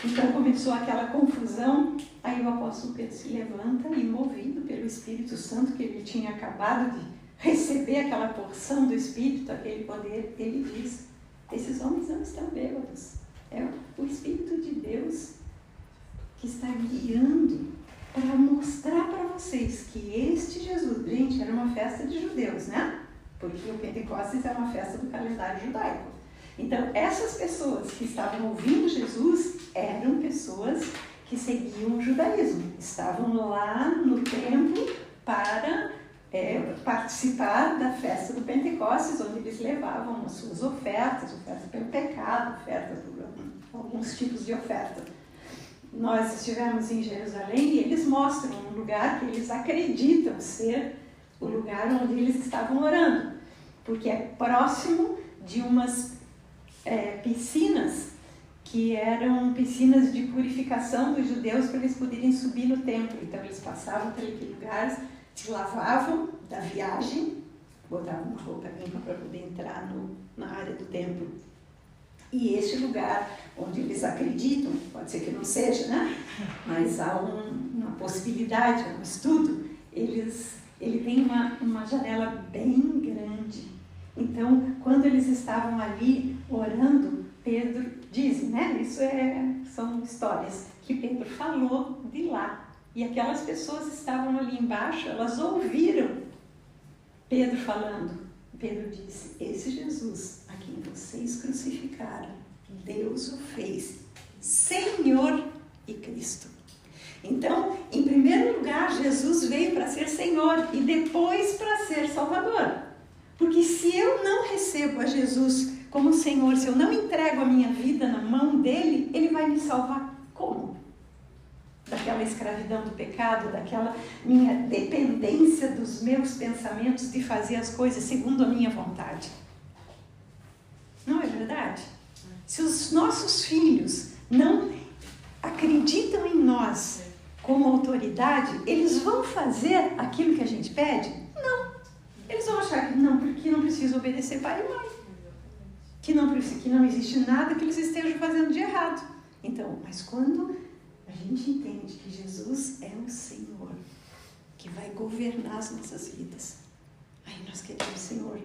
Então começou aquela confusão, aí o apóstolo Pedro se levanta e, movido pelo Espírito Santo, que ele tinha acabado de receber aquela porção do Espírito, aquele poder, ele diz, esses homens não estão bêbados, é o Espírito de Deus que está guiando para mostrar para vocês que este Jesus, gente, era uma festa de judeus, né? Porque o Pentecostes é uma festa do calendário judaico. Então, essas pessoas que estavam ouvindo Jesus eram pessoas que seguiam o judaísmo. Estavam lá no templo para participar da festa do Pentecostes, onde eles levavam as suas ofertas, oferta pelo pecado, oferta por alguns tipos de oferta. Nós estivemos em Jerusalém e eles mostram um lugar que eles acreditam ser o lugar onde eles estavam orando, porque é próximo de umas piscinas que eram piscinas de purificação dos judeus para eles poderem subir no templo. Então eles passavam por aquele lugar, se lavavam da viagem, botavam uma roupa limpa para poder entrar na área do templo. E este lugar onde eles acreditam, pode ser que não seja, né? Mas há uma possibilidade, um estudo, ele tem uma janela bem grande. Então, quando eles estavam ali orando, Pedro diz, né? São histórias que Pedro falou de lá. E aquelas pessoas estavam ali embaixo, elas ouviram Pedro falando. Pedro disse, esse Jesus a quem vocês crucificaram, Deus o fez Senhor e Cristo. Então, em primeiro lugar, Jesus veio para ser Senhor e depois para ser Salvador. Porque se eu não recebo a Jesus como Senhor, se eu não entrego a minha vida na mão dele, ele vai me salvar como? daquela escravidão do pecado, daquela minha dependência dos meus pensamentos de fazer as coisas segundo a minha vontade. Não é verdade? Se os nossos filhos não acreditam em nós como autoridade, eles vão fazer aquilo que a gente pede? Não. Eles vão achar que não, porque não precisa obedecer pai e mãe. Que não existe nada que eles estejam fazendo de errado. Então, mas quando a gente entende que Jesus é o Senhor, que vai governar as nossas vidas, aí nós queremos, Senhor,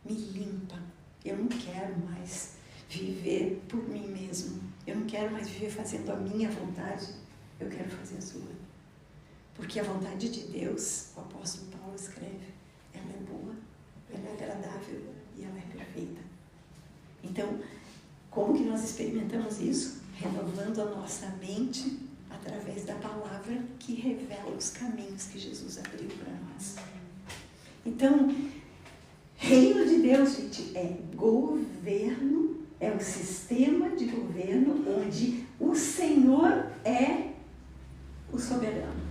me limpa. Eu não quero mais viver por mim mesmo. Eu não quero mais viver fazendo a minha vontade. Eu quero fazer a sua. Porque a vontade de Deus, o apóstolo Paulo escreve, ela é boa, ela é agradável e ela é perfeita. Então, como que nós experimentamos isso? Renovando a nossa mente através da palavra que revela os caminhos que Jesus abriu para nós. Então, reino de Deus, gente, é governo, é o sistema de governo onde o Senhor é o soberano.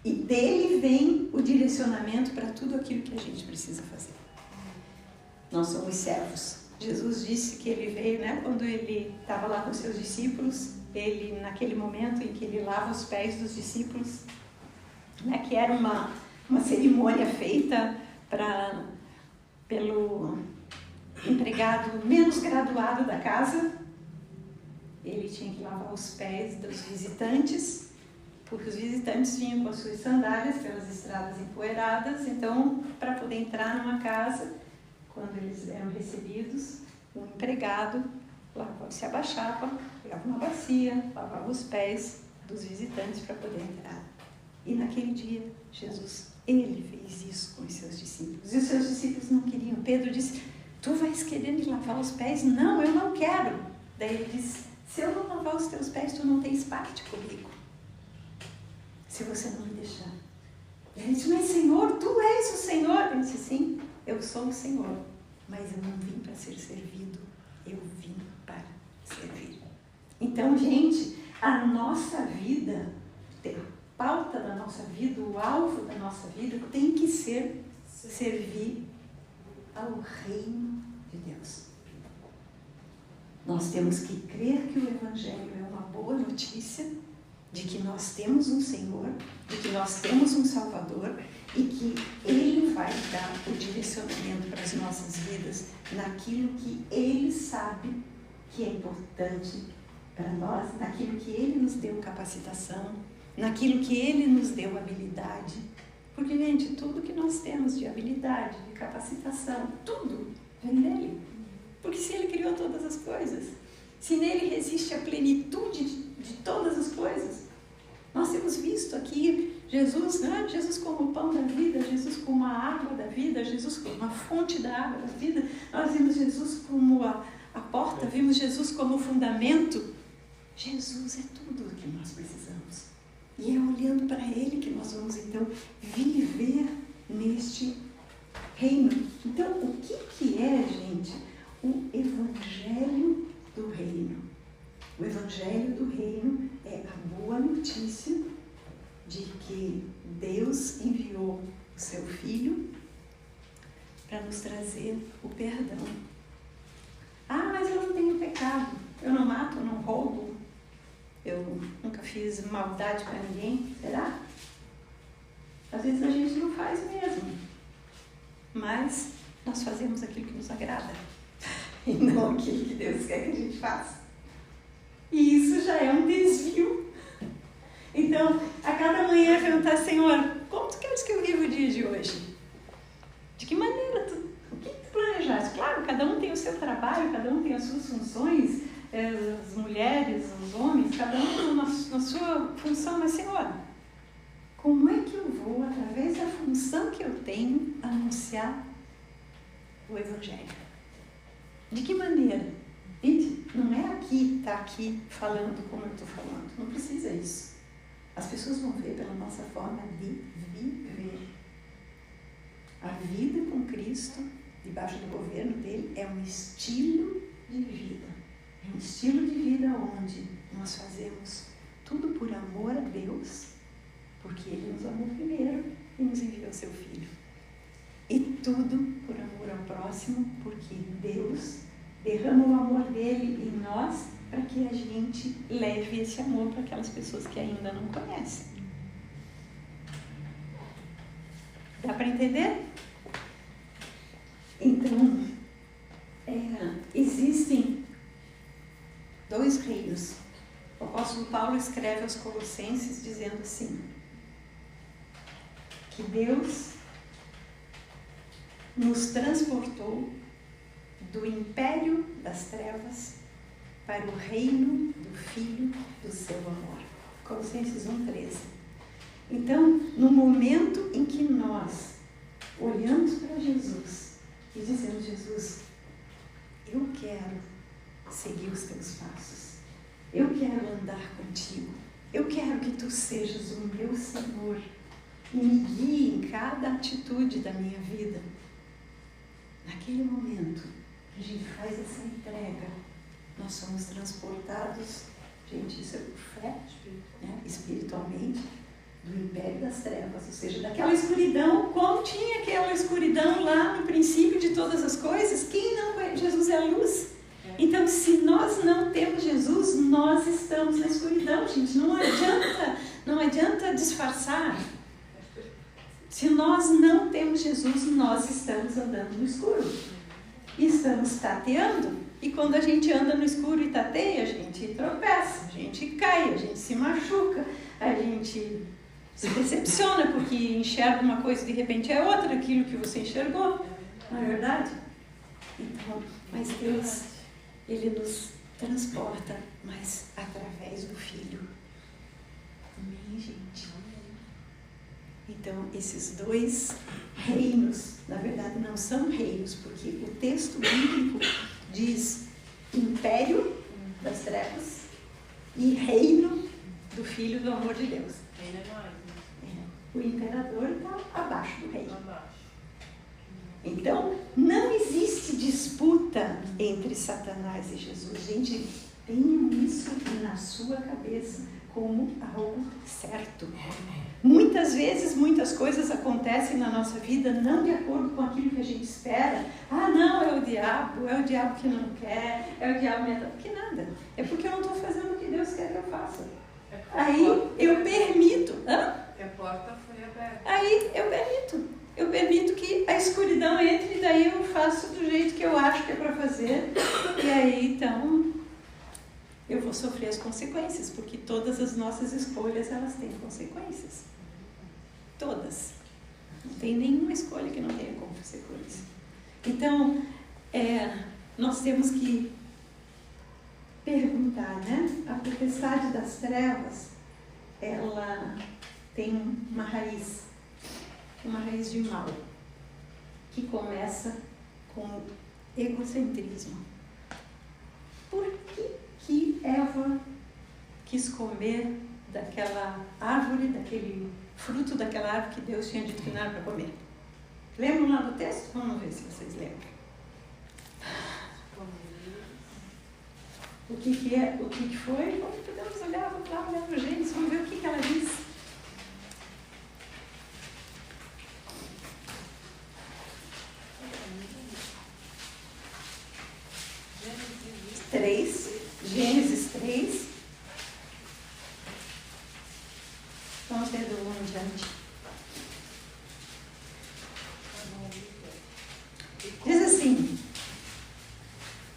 E dele vem o direcionamento para tudo aquilo que a gente precisa fazer. Nós somos servos. Jesus disse que ele veio, quando ele estava lá com seus discípulos, ele, naquele momento em que ele lava os pés dos discípulos, que era uma cerimônia feita pelo empregado menos graduado da casa. Ele tinha que lavar os pés dos visitantes, porque os visitantes vinham com as suas sandálias pelas estradas empoeiradas. Então, para poder entrar numa casa, quando eles eram recebidos, o empregado se abaixava, pegava uma bacia, lavava os pés dos visitantes para poder entrar. E naquele dia, Jesus, ele fez isso com os seus discípulos. E os seus discípulos não queriam. Pedro disse, tu vais querer me lavar os pés? Não, eu não quero. Daí ele disse, se eu não lavar os teus pés, tu não tens parte comigo. Se você não me deixar. E ele disse, mas Senhor, tu és o Senhor. Ele disse, sim, eu sou o Senhor, mas eu não vim para ser servido, eu vim para servir. Então, gente, a nossa vida, a pauta da nossa vida, o alvo da nossa vida tem que ser servir ao reino de Deus. Nós temos que crer que o Evangelho é uma boa notícia, de que nós temos um Senhor, de que nós temos um Salvador e que Ele vai dar o direcionamento para as nossas vidas naquilo que Ele sabe que é importante para nós, naquilo que Ele nos deu capacitação, naquilo que Ele nos deu habilidade. Porque, gente, tudo que nós temos de habilidade, de capacitação, tudo vem dEle. Porque se Ele criou todas as coisas, se nele resiste a plenitude de todas as coisas, nós temos visto aqui Jesus, Jesus como o pão da vida, Jesus como a água da vida, Jesus como a fonte da água da vida. Nós vimos Jesus como a porta, vimos Jesus como o fundamento. Jesus é tudo o que nós precisamos. E é olhando para Ele que nós vamos, então, viver neste reino. Então, o que é, gente, o Evangelho do Reino? O Evangelho do Reino é a boa notícia de que Deus enviou o seu Filho para nos trazer o perdão. Ah, mas eu não tenho pecado, eu não mato, eu não roubo, eu nunca fiz maldade para ninguém. Será? Às vezes a gente não faz mesmo, mas nós fazemos aquilo que nos agrada e não aquilo que Deus quer que a gente faça. E isso já é um desvio. Então, a cada manhã perguntar, Senhor, como tu queres que eu viva o dia de hoje? De que maneira o que tu planejaste? Claro, cada um tem o seu trabalho, cada um tem as suas funções, as mulheres, os homens, cada um na sua função, mas Senhor, como é que eu vou, através da função que eu tenho, anunciar o Evangelho? De que maneira? Gente, não é tá aqui falando como eu estou falando. Não precisa isso. As pessoas vão ver pela nossa forma de viver. A vida com Cristo, debaixo do governo dele, é um estilo de vida. É um estilo de vida onde nós fazemos Tudo por amor a Deus, porque Ele nos amou primeiro e nos enviou seu Filho. E tudo por amor ao próximo, porque Deus derrama o amor dele em nós para que a gente leve esse amor para aquelas pessoas que ainda não conhecem. Dá para entender? Então, existem dois reinos. O apóstolo Paulo escreve aos Colossenses dizendo assim, que Deus nos transportou do império das trevas para o reino do Filho do seu amor. Colossenses 1:13. Então, no momento em que nós olhamos para Jesus e dizemos, Jesus, eu quero seguir os teus passos, eu quero andar contigo, eu quero que tu sejas o meu Senhor e me guie em cada atitude da minha vida. Naquele momento que a gente faz essa entrega, nós somos transportados, gente, isso é por fé, né? Espiritualmente, do império das trevas, ou seja, daquela escuridão, como tinha aquela escuridão lá no princípio de todas as coisas. Quem não conhece Jesus é a luz. Então, se nós não temos Jesus, nós estamos na escuridão, gente. Não adianta disfarçar. Se nós não temos Jesus, nós estamos andando no escuro. Estamos tateando. E quando a gente anda no escuro e tateia, a gente tropeça, a gente cai, a gente se machuca, a gente se decepciona porque enxerga uma coisa e de repente é outra aquilo que você enxergou. Não é verdade? Então, mas Deus, Ele nos transporta, mas através do Filho. Amém, gente? Então, esses dois reinos, na verdade, não são reinos, porque o texto bíblico diz império das trevas e reino do Filho do amor de Deus. Reino é mais, né? O imperador está abaixo do rei. Então, não existe disputa entre Satanás e Jesus. Gente, tenham isso na sua cabeça como algo certo. Muitas vezes, muitas coisas acontecem na nossa vida não de acordo com aquilo que a gente espera. Ah, não, é o diabo que não quer, é o diabo que nada. É porque eu não estou fazendo o que Deus quer que eu faça. Aí eu permito. A porta foi aberta. Aí eu permito que a escuridão entre e daí eu faço do jeito que eu acho que é para fazer. E aí, então, eu vou sofrer as consequências, porque todas as nossas escolhas, elas têm consequências. Todas. Não tem nenhuma escolha que não tenha consequência. Então, nós temos que perguntar, né? A potestade das trevas, ela tem uma raiz de mal, que começa com egocentrismo. Por que Eva quis comer daquela árvore, daquele fruto daquela árvore que Deus tinha dito que não era para comer? Lembram lá do texto? Vamos ver se vocês lembram. O que foi? Podemos olhar, vamos lá olhar para o Gênesis, vamos ver o que ela diz. Gênesis 3. Vamos ler do 1 em diante. Diz assim,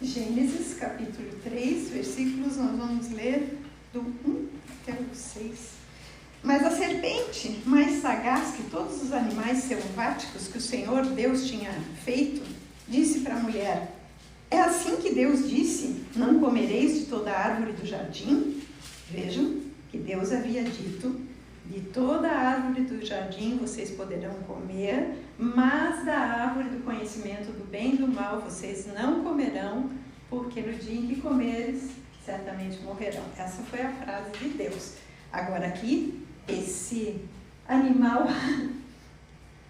Gênesis capítulo 3, versículos, nós vamos ler do 1 até o 6. Mas a serpente, mais sagaz que todos os animais selváticos que o Senhor Deus tinha feito, disse para a mulher: é assim que Deus disse, não comereis de toda a árvore do jardim? Vejam que Deus havia dito, de toda a árvore do jardim vocês poderão comer, mas da árvore do conhecimento do bem e do mal vocês não comerão, porque no dia em que comeres, certamente morrerão. Essa foi a frase de Deus. Agora aqui, esse animal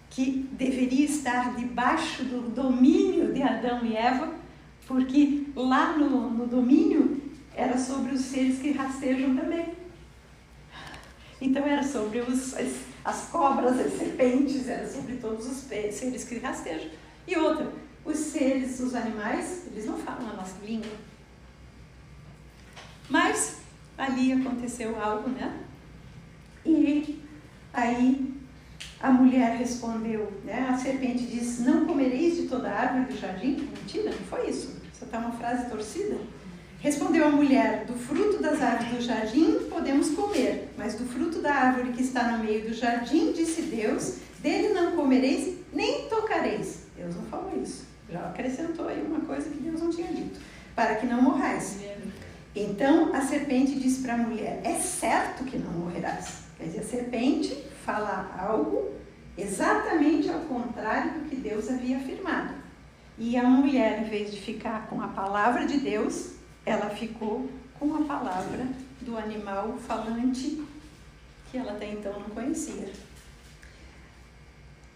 que deveria estar debaixo do domínio de Adão e Eva, porque lá no domínio era sobre os seres que rastejam também. Então era sobre as cobras, as serpentes, era sobre todos os seres que rastejam. E outra, os animais, eles não falam a nossa língua. Mas ali aconteceu algo, né? E aí a mulher respondeu, né? A serpente disse, não comereis de toda a árvore do jardim? Mentira, não foi isso. Só está uma frase torcida. Respondeu a mulher, do fruto das árvores do jardim podemos comer, mas do fruto da árvore que está no meio do jardim, disse Deus, dele não comereis, nem tocareis. Deus não falou isso. Já acrescentou aí uma coisa que Deus não tinha dito. Para que não morrais. Então a serpente disse para a mulher, é certo que não morrerás. Quer dizer, a serpente fala algo exatamente ao contrário do que Deus havia afirmado. E a mulher, em vez de ficar com a palavra de Deus, ela ficou com a palavra do animal falante que ela até então não conhecia.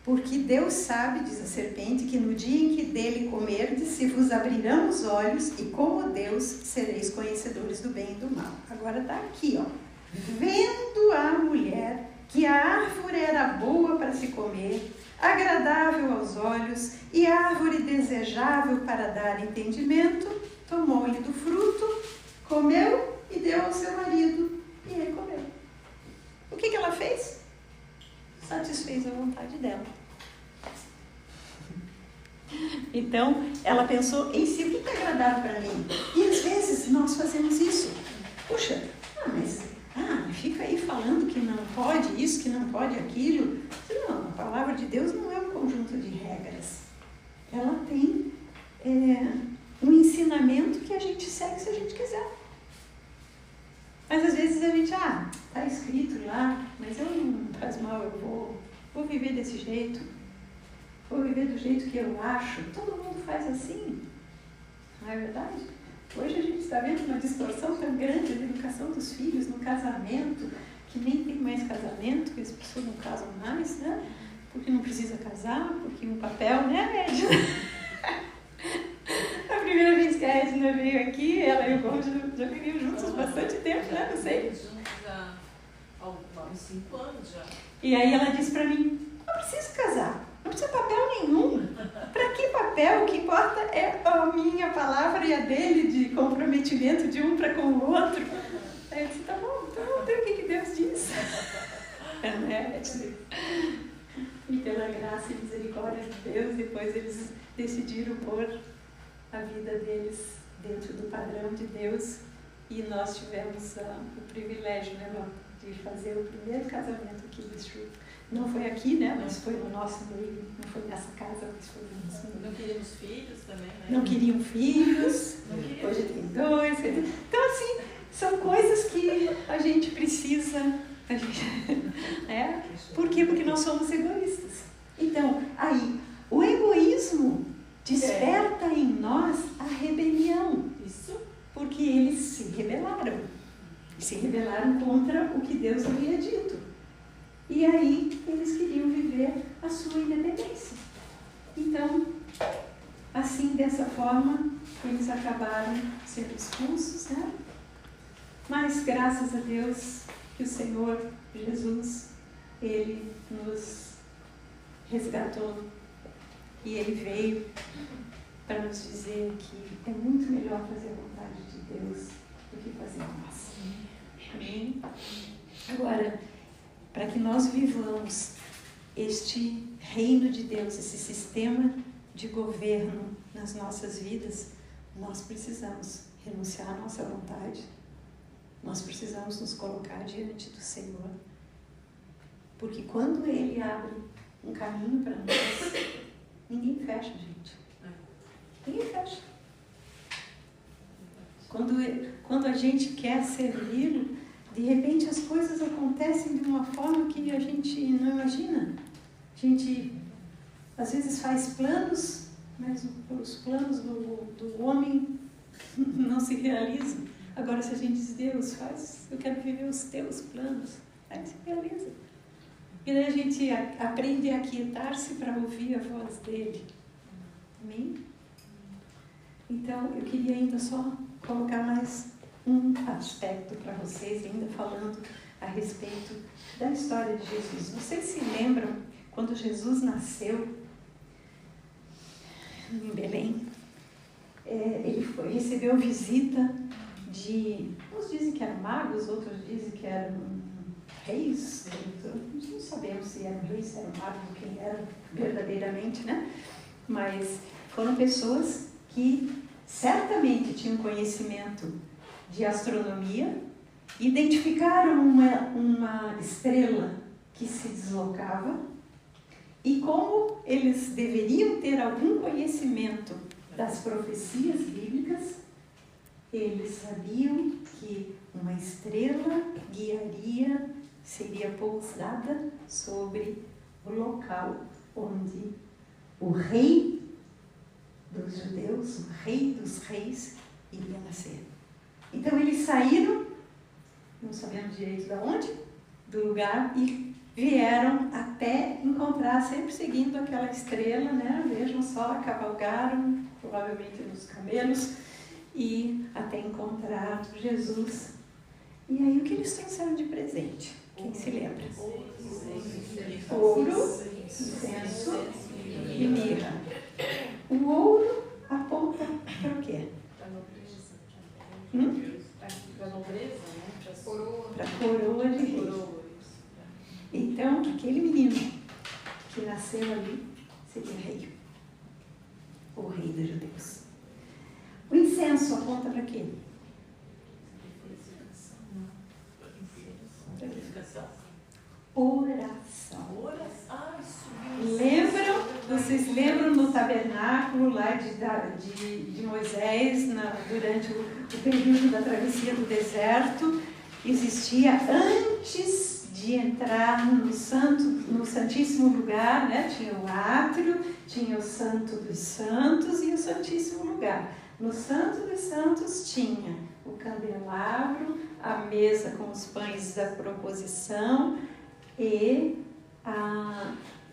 Porque Deus sabe, diz a serpente, que no dia em que dele comerdes, se vos abrirão os olhos e como Deus sereis conhecedores do bem e do mal. Agora está aqui, ó. Vendo a mulher que a árvore era boa para se comer, agradável aos olhos e árvore desejável para dar entendimento, tomou-lhe do fruto, comeu e deu ao seu marido, e ele comeu. O que ela fez? Satisfez a vontade dela. Então, ela pensou em si, o que é agradável para mim? E às vezes nós fazemos isso. Puxa, fica aí falando que não pode isso, que não pode aquilo. Não, a palavra de Deus não é um conjunto de regras. Ela tem um ensinamento que a gente segue se a gente quiser. Mas às vezes a gente, está escrito lá, mas eu não faz mal, eu vou viver desse jeito, vou viver do jeito que eu acho. Todo mundo faz assim, não é verdade? Hoje a gente está vendo uma distorção tão grande na educação dos filhos, no casamento, que nem tem mais casamento, que as pessoas não casam mais, né? Porque não precisa casar, porque um papel, né, Edna? A primeira vez que a Edna veio aqui, ela e o Gomes já viviam juntos há bastante tempo, né? Não sei. Juntos há uns 5 anos já. E aí ela disse pra mim, não precisa casar, não precisa papel nenhum. Pra que papel? O que importa é a minha palavra e a dele de comprometimento de um para com o outro. Aí eu disse, tá bom, então vamos ver o que Deus diz. E pela graça e misericórdia de Deus, depois eles decidiram pôr a vida deles dentro do padrão de Deus, e nós tivemos o privilégio, né, de fazer o primeiro casamento aqui do Chu. Não foi aqui, né, mas foi no nosso meio, não foi nessa casa, mas foi no nosso meio. Não queríamos filhos também, né? Não queriam filhos, hoje tem 2. Então, assim, são coisas que a gente precisa, Por quê? Porque nós somos egoístas. Então, aí, o egoísmo desperta em nós a rebelião. Isso. Porque eles se rebelaram. Se rebelaram contra o que Deus havia dito. E aí, eles queriam viver a sua independência. Então, assim, dessa forma, eles acabaram sendo expulsos, né? Mas, graças a Deus, que o Senhor Jesus, Ele nos resgatou. E Ele veio para nos dizer que é muito melhor fazer a vontade de Deus do que fazer a nossa. Amém? Agora, para que nós vivamos este reino de Deus, esse sistema de governo nas nossas vidas, nós precisamos renunciar à nossa vontade. Nós precisamos nos colocar diante do Senhor. Porque quando Ele abre um caminho para nós, ninguém fecha, gente. Ninguém fecha. Quando a gente quer servir, de repente as coisas acontecem de uma forma que a gente não imagina. A gente, às vezes, faz planos, mas os planos do homem não se realizam. Agora, se a gente diz, Deus, eu quero viver os teus planos, aí se realiza. E daí a gente aprende a aquietar-se para ouvir a voz dele. Amém? Então, eu queria ainda só colocar mais um aspecto para vocês, ainda falando a respeito da história de Jesus. Vocês se lembram quando Jesus nasceu em Belém? Ele recebeu visita de, uns dizem que eram magos, outros dizem que eram reis, não sabemos se eram reis, se eram magos, quem eram verdadeiramente, né? Mas foram pessoas que certamente tinham conhecimento de astronomia, identificaram uma estrela que se deslocava, e como eles deveriam ter algum conhecimento das profecias bíblicas, eles sabiam que uma estrela guiaria, seria pousada sobre o local onde o rei dos judeus, o rei dos reis, iria nascer. Então eles saíram, não sabemos direito de onde, do lugar, e vieram até encontrar, sempre seguindo aquela estrela, né? Vejam só, cavalgaram, provavelmente nos camelos, e até encontrar Jesus. E aí o que eles trouxeram de presente? Quem se lembra? Ouro, incenso e mirra. O ouro aponta para o quê? Para a nobreza, né? Para a coroa de rei. Então, aquele menino que nasceu ali seria rei. O rei dos judeus. O incenso aponta para quê? Oração. Lembram? Vocês lembram no tabernáculo lá de Moisés, durante o período da travessia do deserto, existia, antes de entrar no Santíssimo Lugar, né? Tinha o átrio, tinha o Santo dos Santos e o Santíssimo Lugar. No Santo dos Santos tinha o candelabro, a mesa com os pães da proposição e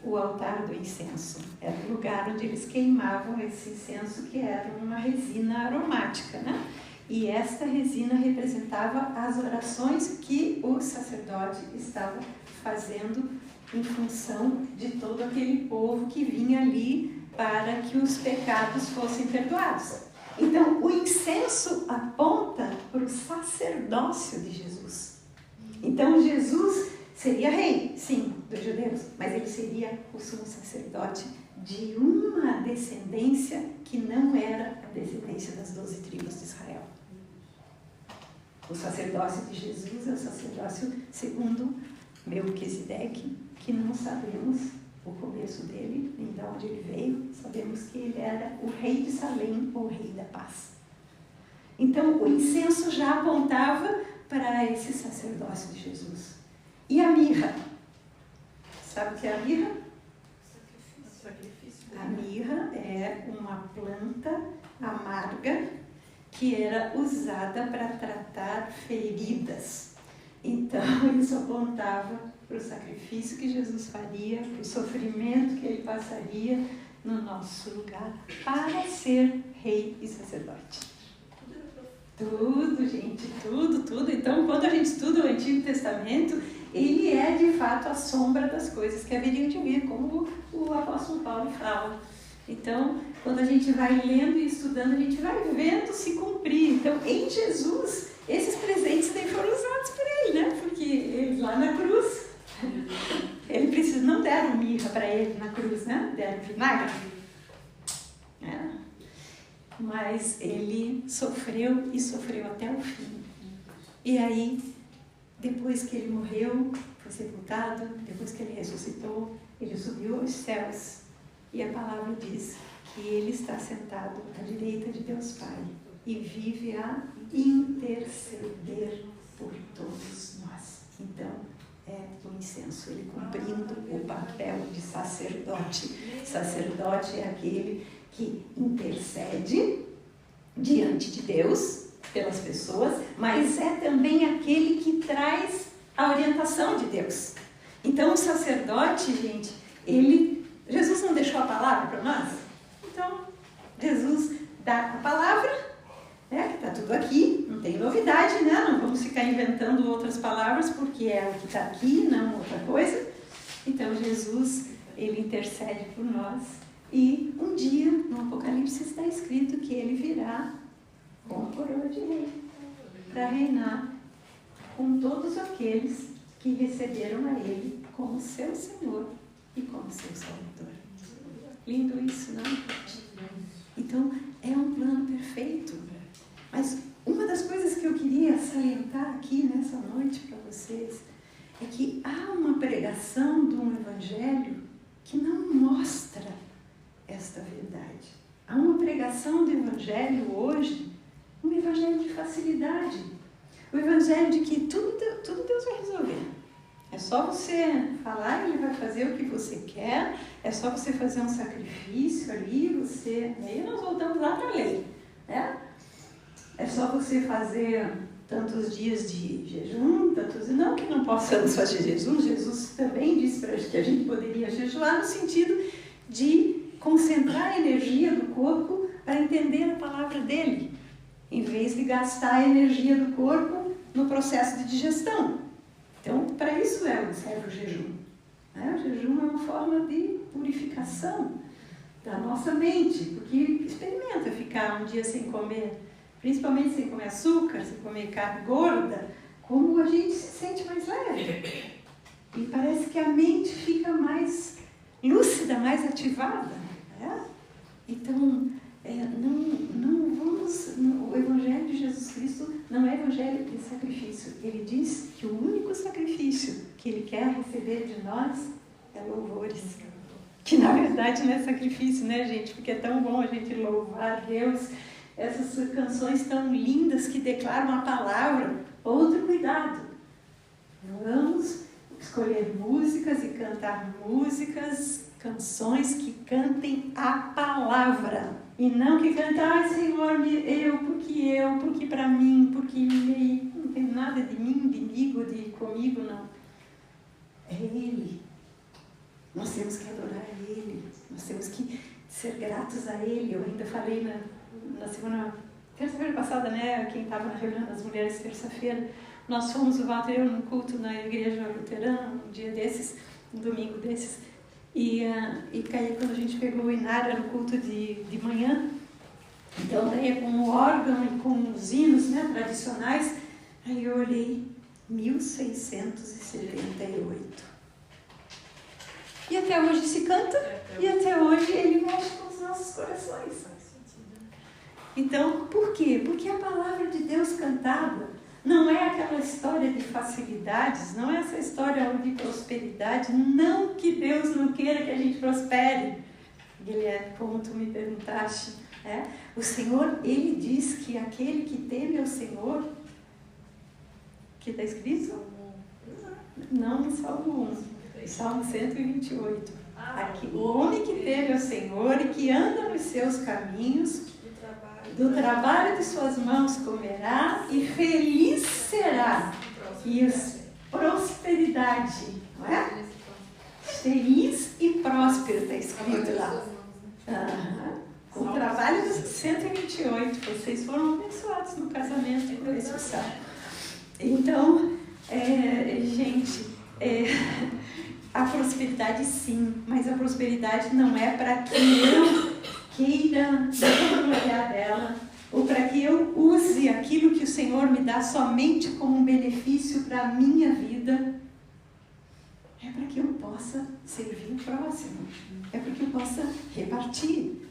o altar do incenso. Era o lugar onde eles queimavam esse incenso, que era uma resina aromática, né? E esta resina representava as orações que o sacerdote estava fazendo em função de todo aquele povo que vinha ali para que os pecados fossem perdoados. Então, o incenso aponta para o sacerdócio de Jesus. Então, Jesus seria rei, sim, dos judeus, mas ele seria o sumo sacerdote de uma descendência que não era a descendência das 12 tribos de Israel. O sacerdócio de Jesus é o sacerdócio segundo Melquisedeque, que não sabemos o começo dele, nem de onde ele veio. Sabemos que ele era o rei de Salém, ou o rei da paz. Então, o incenso já apontava para esse sacerdócio de Jesus. E a mirra? Sabe o que é a mirra? A mirra é uma planta amarga que era usada para tratar feridas. Então, isso apontava para o sacrifício que Jesus faria, para o sofrimento que ele passaria no nosso lugar, para ser rei e sacerdote. Tudo, gente, tudo. Então, quando a gente estuda o Antigo Testamento, ele é, de fato, a sombra das coisas que haveriam de vir, como o apóstolo Paulo fala. Então, quando a gente vai lendo e estudando, a gente vai vendo se cumprir. Então, em Jesus, esses presentes também foram usados por ele, né? Porque ele lá na cruz, não deram mirra para ele na cruz, né? Deram vinagre. Mas ele sofreu e sofreu até o fim. E aí, depois que ele morreu, foi sepultado, depois que ele ressuscitou, ele subiu aos céus. E a palavra diz que ele está sentado à direita de Deus Pai e vive a interceder por todos nós. Então, é o incenso, ele cumprindo o papel de sacerdote. Sacerdote é aquele que intercede diante de Deus pelas pessoas, mas é também aquele que traz a orientação de Deus. Então, o sacerdote, gente, Jesus não deixou a palavra para nós? Então, Jesus dá a palavra, que está tudo aqui, não tem novidade, né? Não vamos ficar inventando outras palavras, porque é o que está aqui, não outra coisa. Então, Jesus, ele intercede por nós. E um dia, no Apocalipse, está escrito que ele virá com a coroa de rei, para reinar com todos aqueles que receberam a ele como seu Senhor e como seu Salvador. Lindo isso, não? Então, é um plano perfeito. Mas uma das coisas que eu queria salientar aqui nessa noite para vocês é que há uma pregação de um evangelho que não mostra esta verdade. Há uma pregação do evangelho hoje, um evangelho de facilidade. O evangelho de que tudo Deus vai resolver. É só você falar, ele vai fazer o que você quer, é só você fazer um sacrifício ali, aí nós voltamos lá para a lei, né? É só você fazer tantos dias de jejum, não que não possamos fazer jejum, Jesus também disse para a gente que a gente poderia jejuar no sentido de concentrar a energia do corpo para entender a palavra dele, em vez de gastar a energia do corpo no processo de digestão. Então, para isso serve o jejum. O jejum é uma forma de purificação da nossa mente, porque experimenta ficar um dia sem comer, principalmente sem comer açúcar, sem comer carne gorda, como a gente se sente mais leve. E parece que a mente fica mais lúcida, mais ativada. Então, o Evangelho de Jesus Cristo não é Evangelho de sacrifício. Ele diz que o único sacrifício que Ele quer receber de nós é louvores. Que na verdade não é sacrifício, né, gente? Porque é tão bom a gente louvar a Deus. Essas canções tão lindas que declaram a palavra. Outro cuidado. Vamos escolher músicas e cantar músicas, canções que cantem a palavra. E não que cantar, Senhor, porque para mim, porque não tem nada de mim, de comigo, não. É Ele. Nós temos que adorar Ele. Nós temos que ser gratos a Ele. Eu ainda falei na terça-feira passada, né? Quem estava na reunião das mulheres, terça-feira, nós fomos, o Walter e eu, num culto na igreja luterana, um dia desses, um domingo desses. E aí, quando a gente pegou o Inário, era no culto de manhã, então daí com o órgão e com os hinos, né, tradicionais, aí eu olhei 1678. E até hoje se canta, e até hoje ele mexe com os nossos corações. Então, por quê? Porque a palavra de Deus cantada não é aquela história de facilidades, não é essa história de prosperidade, não que Deus não queira que a gente prospere. Guilherme, como tu me perguntaste, o Senhor, Ele diz que aquele que teme ao Senhor, que está escrito? Não no Salmo 1, Salmo 128. Aqui, o homem que teme ao Senhor e que anda nos seus caminhos, do trabalho de suas mãos comerá e feliz será. E prosperidade, não é? Feliz e próspero está escrito lá. Com o trabalho dos 128, vocês foram abençoados no casamento por esse salmo. Então, gente, a prosperidade sim, mas a prosperidade não é para que eu queira me olhar dela, ou para que eu use aquilo que o Senhor me dá somente como um benefício para a minha vida. É para que eu possa servir o próximo, é para que eu possa repartir,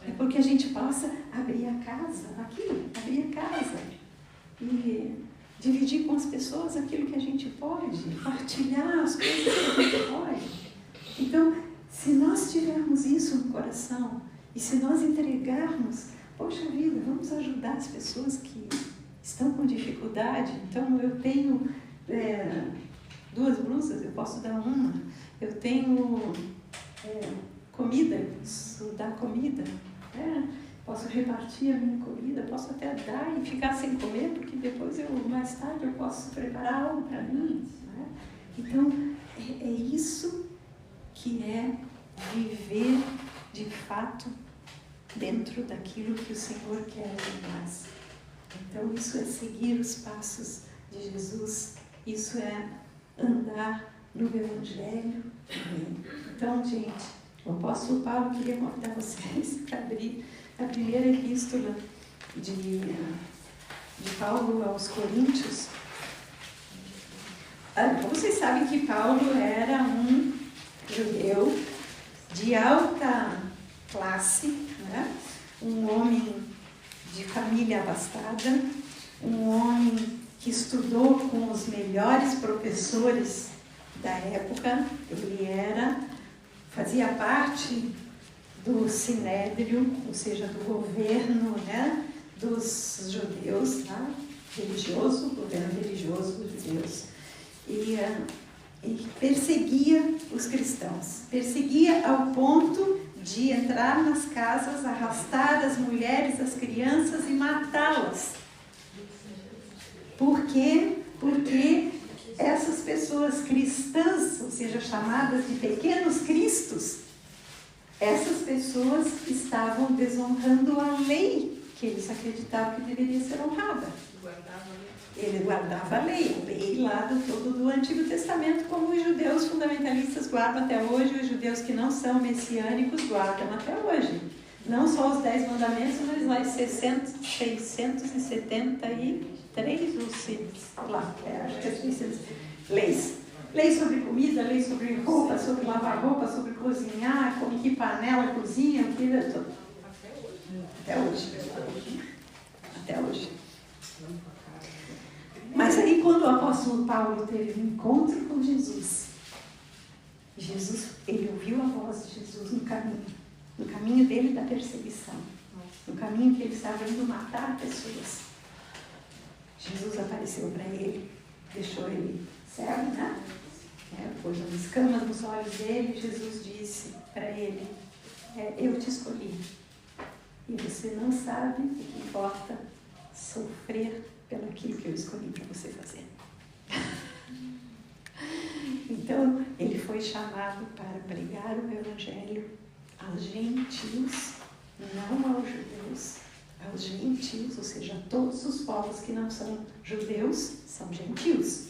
é porque a gente possa abrir a casa, abrir a casa e dividir com as pessoas aquilo que a gente pode, partilhar as coisas que a gente pode. Então, se nós tivermos isso no coração, e se nós entregarmos, poxa vida, vamos ajudar as pessoas que estão com dificuldade. Então, eu tenho 2 blusas, eu posso dar uma. Eu tenho comida, eu posso dar comida. Posso repartir a minha comida, posso até dar e ficar sem comer, porque depois, mais tarde, eu posso preparar algo para mim. Né? Então, é isso que é viver de fato dentro daquilo que o Senhor quer de nós. Então isso é seguir os passos de Jesus, isso é andar no Evangelho. Então, gente, o apóstolo Paulo queria convidar vocês a abrir a primeira epístola de Paulo aos Coríntios. Vocês sabem que Paulo era um judeu de alta classe, né? Um homem de família abastada, um homem que estudou com os melhores professores da época. Ele fazia parte do sinédrio, ou seja, do governo, né, dos judeus, tá? Governo religioso dos judeus. E perseguia os cristãos, perseguia ao ponto de entrar nas casas, arrastar as mulheres, as crianças e matá-las. Por quê? Porque essas pessoas cristãs, ou seja, chamadas de pequenos cristos, essas pessoas estavam desonrando a lei que eles acreditavam que deveria ser honrada. Ele guardava a lei lá do Antigo Testamento, como os judeus fundamentalistas guardam até hoje, os judeus que não são messiânicos guardam até hoje. Não só os 10 mandamentos, mas lá 673 ou 6, lá, acho que é 600 leis. Lei sobre comida, lei sobre roupa, sobre lavar roupa, sobre cozinhar, com que panela cozinha, tudo. Até hoje. Até hoje. Mas aí quando o apóstolo Paulo teve um encontro com Jesus, ele ouviu a voz de Jesus no caminho dele da perseguição, no caminho que ele estava indo matar pessoas. Jesus apareceu para ele, deixou ele cego, né? Pôs umas escamas nos olhos dele. Jesus disse para ele, eu te escolhi e você não sabe o que importa sofrer pelo aquilo que eu escolhi para você fazer. Então, ele foi chamado para pregar o Evangelho aos gentios, não aos judeus, aos gentios, ou seja, todos os povos que não são judeus são gentios.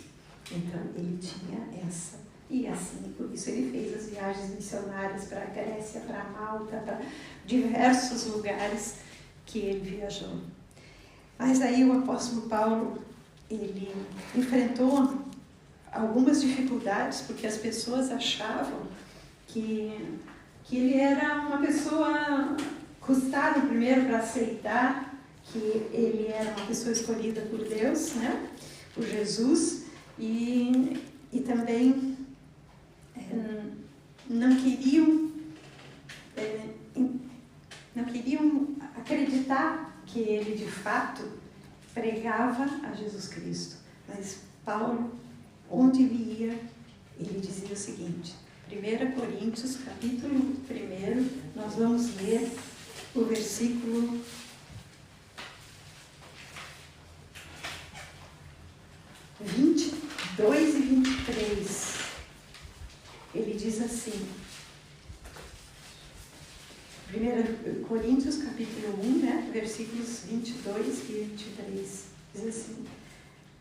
Então, ele tinha essa. E assim, por isso ele fez as viagens missionárias para a Grécia, para a Malta, para diversos lugares que ele viajou. Mas aí o apóstolo Paulo, ele enfrentou algumas dificuldades, porque as pessoas achavam que ele era uma pessoa, custaram primeiro para aceitar que ele era uma pessoa escolhida por Deus, né? Por Jesus, e também não queriam acreditar que ele de fato pregava a Jesus Cristo. Mas Paulo, onde ele ia, ele dizia o seguinte: 1 Coríntios, capítulo 1, nós vamos ler o versículo 22 e 23. Ele diz assim, 1 Coríntios, capítulo 1, né, versículos 22 e 23, diz assim: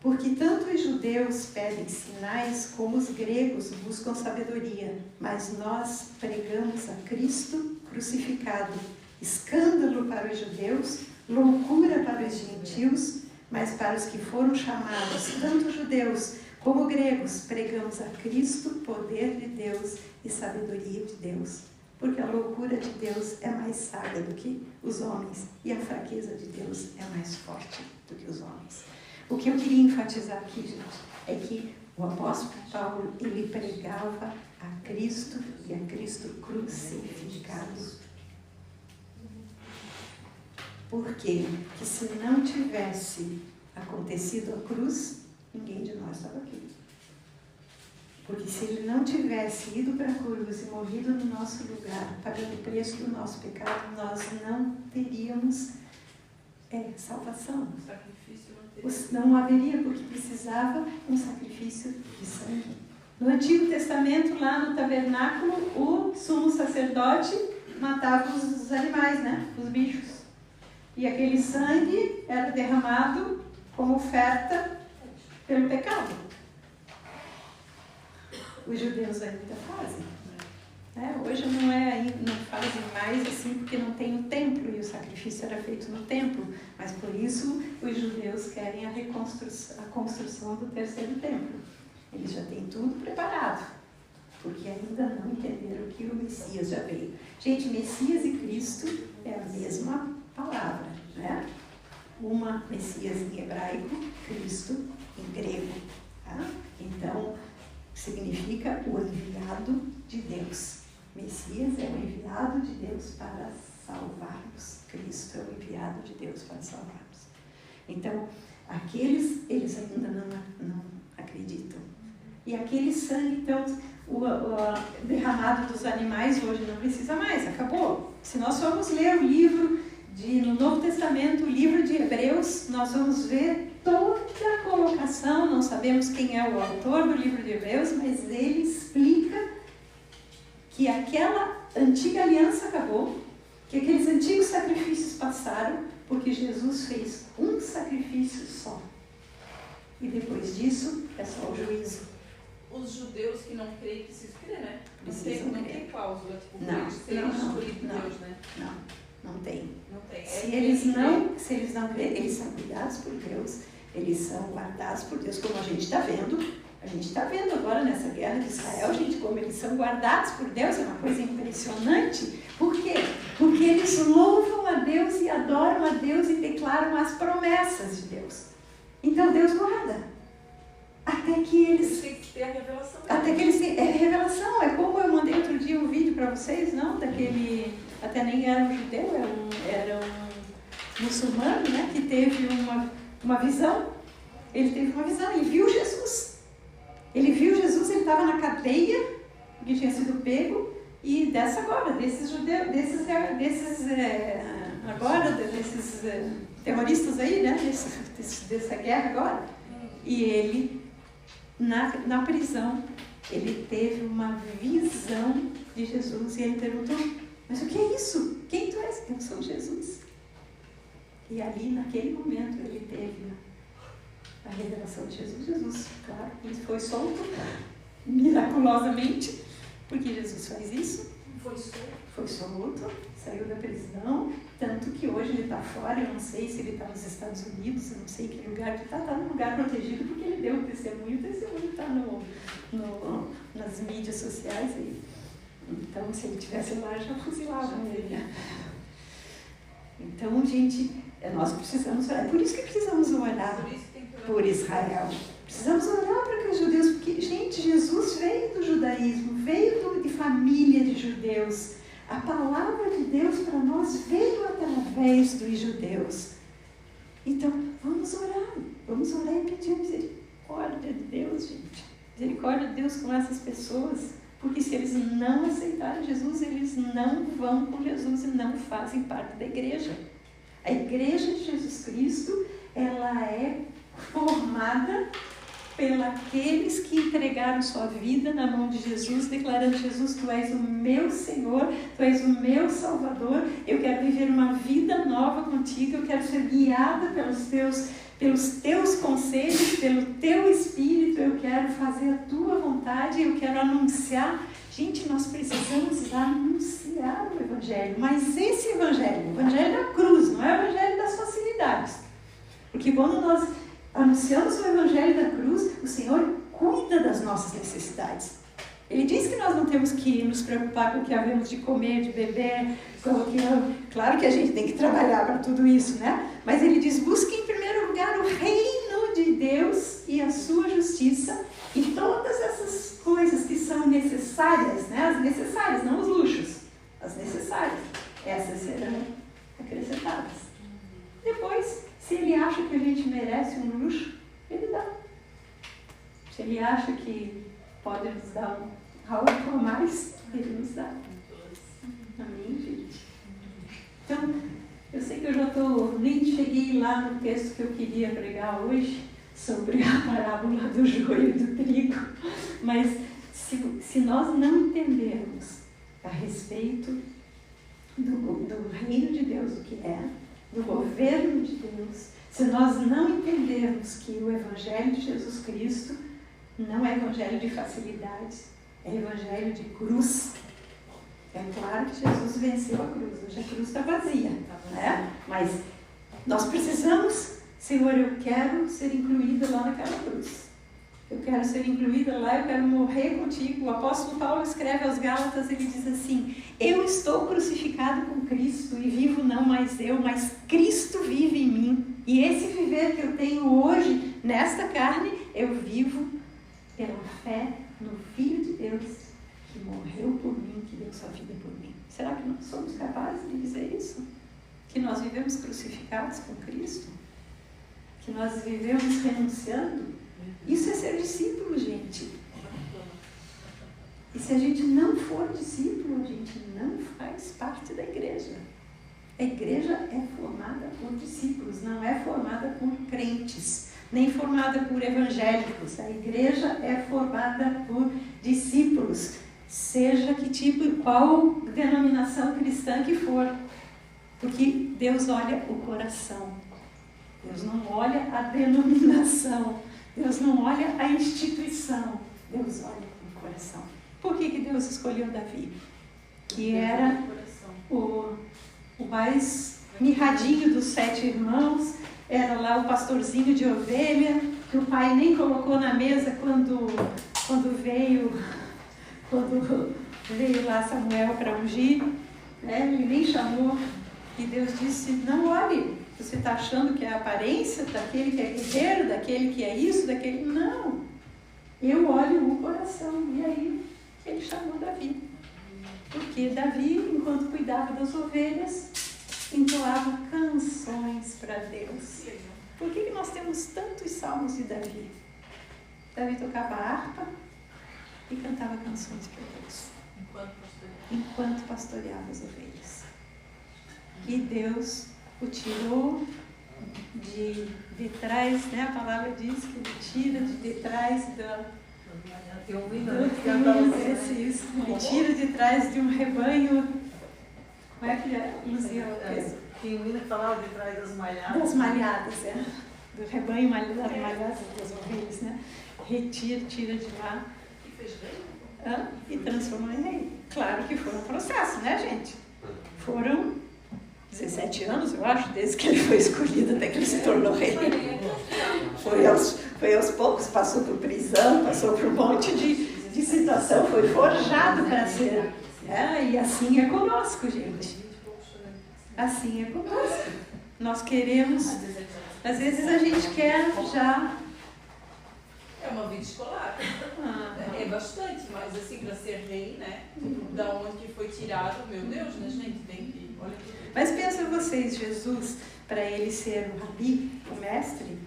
porque tanto os judeus pedem sinais, como os gregos buscam sabedoria, mas nós pregamos a Cristo crucificado, escândalo para os judeus, loucura para os gentios, mas para os que foram chamados, tanto judeus como gregos, pregamos a Cristo, poder de Deus e sabedoria de Deus. Porque a loucura de Deus é mais sábia do que os homens, e a fraqueza de Deus é mais forte do que os homens. O que eu queria enfatizar aqui, gente, é que o apóstolo Paulo, ele pregava a Cristo e a Cristo crucificado. Por quê? Porque se não tivesse acontecido a cruz, ninguém de nós estava aqui. Porque se ele não tivesse ido para a cruz e morrido no nosso lugar, pagando o preço do nosso pecado, nós não teríamos salvação. Não haveria, porque precisava um sacrifício de sangue. No Antigo Testamento, lá no tabernáculo, o sumo sacerdote matava os animais, né? Os bichos. E aquele sangue era derramado como oferta pelo pecado. Os judeus ainda fazem. Hoje não fazem mais assim porque não tem o templo e o sacrifício era feito no templo. Mas por isso os judeus querem a construção do terceiro templo. Eles já têm tudo preparado, porque ainda não entenderam que o Messias já veio. Gente, Messias e Cristo é a mesma palavra, né? Uma Messias em hebraico, Cristo em grego. Tá? Então, significa o enviado de Deus. Messias é o enviado de Deus para salvar-nos. Cristo é o enviado de Deus para salvar-nos. Então, eles ainda não acreditam. E aquele sangue, então, o derramado dos animais hoje não precisa mais, acabou. Se nós formos ler o livro no Novo Testamento, o livro de Hebreus, nós vamos ver toda a colocação, não sabemos quem é o autor do livro de Hebreus, mas ele explica que aquela antiga aliança acabou, que aqueles antigos sacrifícios passaram, porque Jesus fez um sacrifício só. E depois disso, é só o juízo. Os judeus que não creem precisam crer, né? Não tem cláusula, tipo, não, ser escolhido de Deus, né? Não tem. Não tem. Se eles não crerem, eles são cuidados por Deus, eles são guardados por Deus, como a gente está vendo. A gente está vendo agora nessa guerra de Israel, gente, como eles são guardados por Deus, é uma coisa impressionante. Por quê? Porque eles louvam a Deus e adoram a Deus e declaram as promessas de Deus. Então Deus guarda. Até que eles têm que ter a revelação. Até que eles têm. É revelação. É como eu mandei outro dia um vídeo para vocês, não? Daquele. Até nem era um judeu, era um muçulmano, né? Que teve uma visão. Ele teve uma visão, ele viu Jesus. Ele viu Jesus, ele estava na cadeia, que tinha sido pego, e desses judeus, desses terroristas aí, né? Dessa guerra agora. E ele, na prisão, ele teve uma visão de Jesus e ele perguntou: mas o que é isso? Quem tu és? Eu sou Jesus. E ali, naquele momento, ele teve a revelação de Jesus. Jesus, claro, ele foi solto miraculosamente, porque Jesus faz isso. Foi solto, saiu da prisão, tanto que hoje ele está fora. Eu não sei se ele está nos Estados Unidos, eu não sei em que lugar ele está num lugar protegido, porque ele deu o testemunho está nas mídias sociais aí. Então, se ele estivesse lá, já fuzilavam ele. Então, gente, nós precisamos orar. É por isso que precisamos orar por Israel. Precisamos orar para que os judeus, porque, gente, Jesus veio do judaísmo, veio de família de judeus. A palavra de Deus para nós veio através dos judeus. Então, vamos orar e pedir misericórdia de Deus, gente. Misericórdia de Deus com essas pessoas, porque se eles não aceitarem Jesus, eles não vão com Jesus e não fazem parte da igreja. A igreja de Jesus Cristo, ela é formada pelos que entregaram sua vida na mão de Jesus, declarando: Jesus, tu és o meu Senhor, tu és o meu Salvador, eu quero viver uma vida nova contigo, eu quero ser guiada pelos teus conselhos, pelo teu Espírito, eu quero fazer a tua vontade, eu quero anunciar. Gente, nós precisamos anunciar o Evangelho, mas esse Evangelho, o Evangelho da cruz, não é o Evangelho das facilidades. Porque quando nós anunciamos o Evangelho da cruz, o Senhor cuida das nossas necessidades. Ele diz que nós não temos que nos preocupar com o que havemos de comer, de beber, claro que a gente tem que trabalhar para tudo isso, né? Mas ele diz: busque em primeiro lugar o reino de Deus e a sua justiça, e todas essas coisas que são necessárias, né? As necessárias, não os luxos, as necessárias, essas serão acrescentadas. Depois, se ele acha que a gente merece um luxo, ele dá. Se ele acha que pode nos dar algo a mais, ele nos dá. Amém, gente? Então, eu sei que eu já nem cheguei lá no texto que eu queria pregar hoje, sobre a parábola do joio e do trigo, mas se nós não entendermos a respeito do reino de Deus, o que é, do governo de Deus, se nós não entendermos que o Evangelho de Jesus Cristo não é Evangelho de facilidade, é Evangelho de cruz. É claro que Jesus venceu a cruz, hoje a cruz está vazia, né? Mas nós precisamos, Senhor, eu quero ser incluída lá naquela cruz. Eu quero ser incluída lá, eu quero morrer contigo. O apóstolo Paulo escreve aos Gálatas, ele diz assim: eu estou crucificado com Cristo e vivo não mais eu, mas Cristo vive em mim. E esse viver que eu tenho hoje, nesta carne, eu vivo pela fé no Filho de Deus, que morreu por mim, que deu sua vida por mim. Será que nós somos capazes de dizer isso? Que nós vivemos crucificados com Cristo? Que nós vivemos renunciando? Isso é ser discípulo, gente. E se a gente não for discípulo, a gente não faz parte da igreja. A igreja é formada por discípulos, não é formada por crentes, nem formada por evangélicos. A igreja é formada por discípulos, seja que tipo e qual denominação cristã que for. Porque Deus olha o coração. Deus não olha a denominação. Deus não olha a instituição. Deus olha o coração. Por que Deus escolheu Davi? Que era o mais mirradinho dos 7 irmãos, era lá o pastorzinho de ovelha, que o pai nem colocou na mesa quando veio lá Samuel para ungir, né? Ele nem chamou. E Deus disse: não olhe, você está achando que é a aparência daquele que é guerreiro, daquele que é isso, daquele... Não, eu olho o coração. E aí ele chamou Davi. Porque Davi, enquanto cuidava das ovelhas, entoava canções para Deus. Por que nós temos tantos salmos de Davi? Davi tocava harpa e cantava canções para Deus. Enquanto pastoreava as ovelhas. E Deus o tirou de trás, né? A palavra diz que ele tira de trás ele tira de trás de um rebanho. Como é que é, Luzia? Tem um hino que falava de trás das malhadas. Das malhadas, do rebanho malhadas das ovelhas, né? Tira de lá. E fez rei? E transformou em rei. Claro que foi um processo, né, gente? Foram 17 anos, eu acho, desde que ele foi escolhido até que ele se tornou rei. Foi aos poucos, passou por prisão, passou por um monte de situação, foi forjado para ser. E assim é conosco, gente. Assim é conosco. Nós queremos, às vezes a gente quer já... É uma vida escolar. É bastante, mas assim, para ser rei, né? Da onde que foi tirado, meu Deus, né, gente? Tem que... Olha que... Mas pensam vocês, Jesus, para ele ser o rabi, o mestre,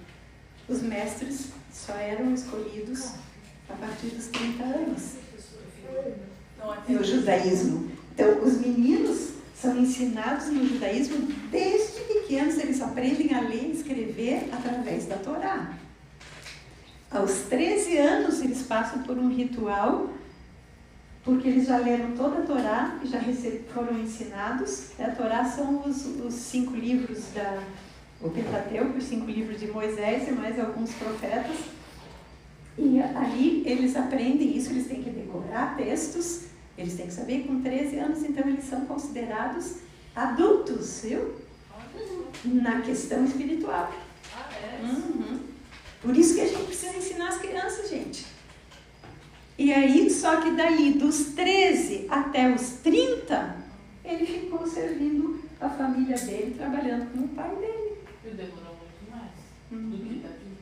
os mestres só eram escolhidos a partir dos 30 anos. No judaísmo. Então, os meninos são ensinados no judaísmo desde pequenos, eles aprendem a ler e escrever através da Torá. Aos 13 anos, eles passam por um ritual, porque eles já leram toda a Torá e já foram ensinados. A Torá são os 5 livros o Pentateuco, os 5 livros de Moisés e mais alguns profetas. E ali eles aprendem isso, eles têm que decorar textos, eles têm que saber com 13 anos, então eles são considerados adultos, viu? Na questão espiritual. Por isso que a gente precisa ensinar as crianças, gente. E aí, só que daí, dos 13 até os 30, ele ficou servindo a família dele, trabalhando com o pai dele. E demorou muito mais do que Davi.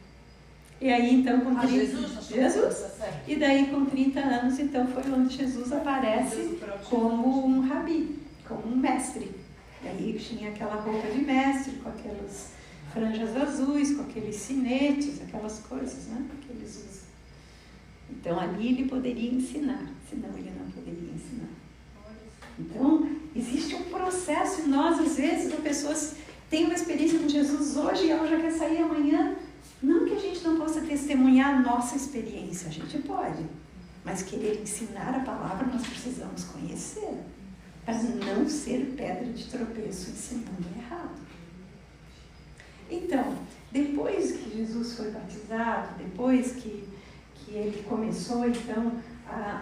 E aí, então, com 30... Jesus. E daí, com 30 anos, então, foi onde Jesus aparece como um rabi, como um mestre. E aí tinha aquela roupa de mestre, com aquelas franjas azuis, com aqueles sinetes, aquelas coisas, né, que eles usam. Então, ali ele poderia ensinar, senão ele não poderia ensinar. Então, existe um processo, e nós, às vezes, as pessoas têm uma experiência com Jesus hoje e ela já quer sair amanhã. Não que a gente não possa testemunhar a nossa experiência, a gente pode, mas querer ensinar a palavra nós precisamos conhecer, para não ser pedra de tropeço ensinando errado. Então, depois que Jesus foi batizado, depois que ele começou, então,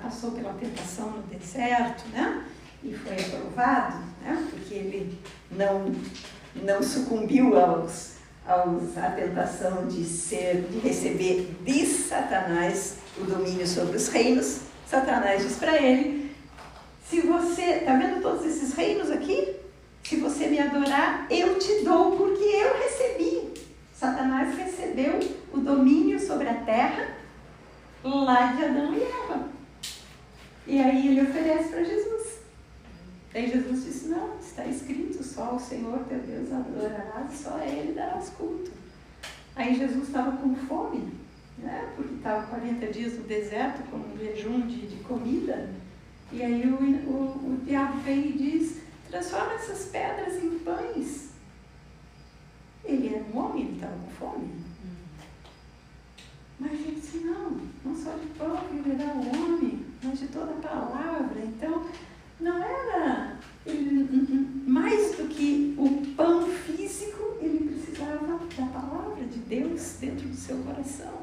passou pela tentação no deserto, né? E foi aprovado, né? Porque ele não sucumbiu à tentação de receber de Satanás o domínio sobre os reinos. Satanás diz para ele: se você, está vendo todos esses reinos aqui? Se você me adorar, eu te dou, porque eu recebi. Satanás recebeu o domínio sobre a terra lá de Adão e Eva. E aí ele oferece para Jesus. Aí Jesus disse: não, está escrito, só o Senhor teu Deus adorarás, só a Ele darás culto. Aí Jesus estava com fome, né? Porque estava 40 dias no deserto, com um jejum de comida. E aí o diabo vem e diz: transforma essas pedras em pães. Ele era um homem, ele estava com fome. Mas ele disse: não só de pão viverá o homem, mas de toda a palavra. Então, não era mais do que o pão físico, ele precisava da palavra de Deus dentro do seu coração.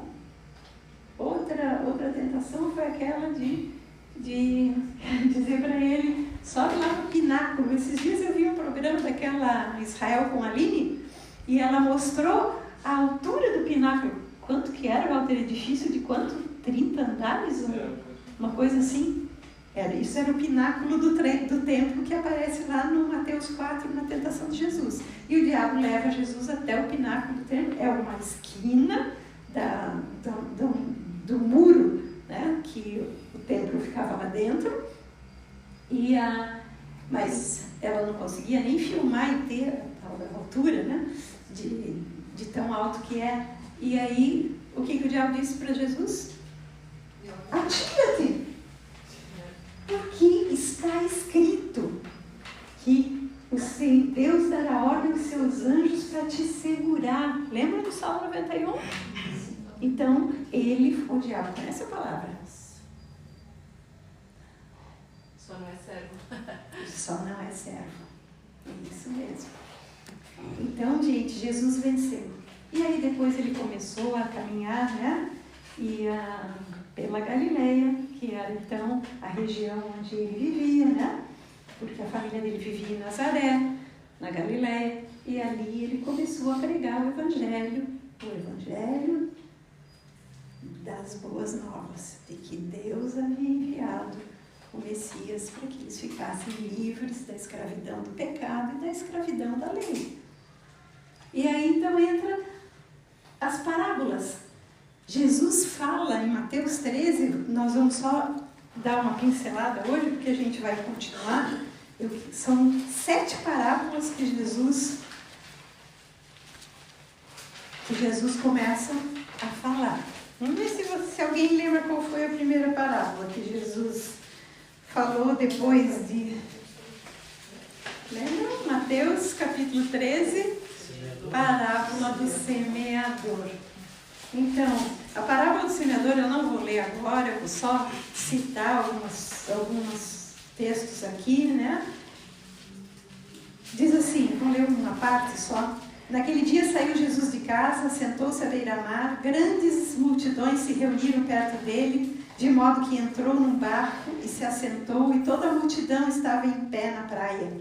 Outra tentação foi aquela de dizer para ele: sobe lá no pináculo. Esses dias eu vi um programa daquela Israel com a Aline, e ela mostrou a altura do pináculo. Quanto que era, Walter? Edifício de quanto? 30 andares? Uma coisa assim? Isso era o pináculo do templo que aparece lá no Mateus 4, na tentação de Jesus. E o diabo leva Jesus até o pináculo do templo. É uma esquina do muro, né, que o templo ficava lá dentro. Mas ela não conseguia nem filmar inteira a altura, né, de tão alto que é. E aí, o que o diabo disse para Jesus? Atira-te! Porque está escrito que Deus dará ordem aos seus anjos para te segurar. Lembra do Salmo 91? Então, o diabo conhece a palavra. Só não é servo. Só não é servo. É isso mesmo. Então, gente, Jesus venceu. E aí depois ele começou a caminhar, né? Pela Galileia, que era então a região onde ele vivia, né? Porque a família dele vivia em Nazaré, na Galileia, e ali ele começou a pregar o Evangelho das boas novas, de que Deus havia enviado o Messias para que eles ficassem livres da escravidão do pecado e da escravidão da lei. E aí então entra as parábolas. Jesus fala em Mateus 13, nós vamos só dar uma pincelada hoje, porque a gente vai continuar. São 7 parábolas que Jesus começa a falar. Vamos ver se alguém lembra qual foi a primeira parábola que Jesus falou depois de... Lembra? Mateus capítulo 13, parábola do semeador. Então, a parábola do semeador eu não vou ler agora, eu vou só citar alguns textos aqui, né? Diz assim, vou ler uma parte só. Naquele dia saiu Jesus de casa, sentou-se à beira-mar, grandes multidões se reuniram perto dele, de modo que entrou num barco e se assentou, e toda a multidão estava em pé na praia.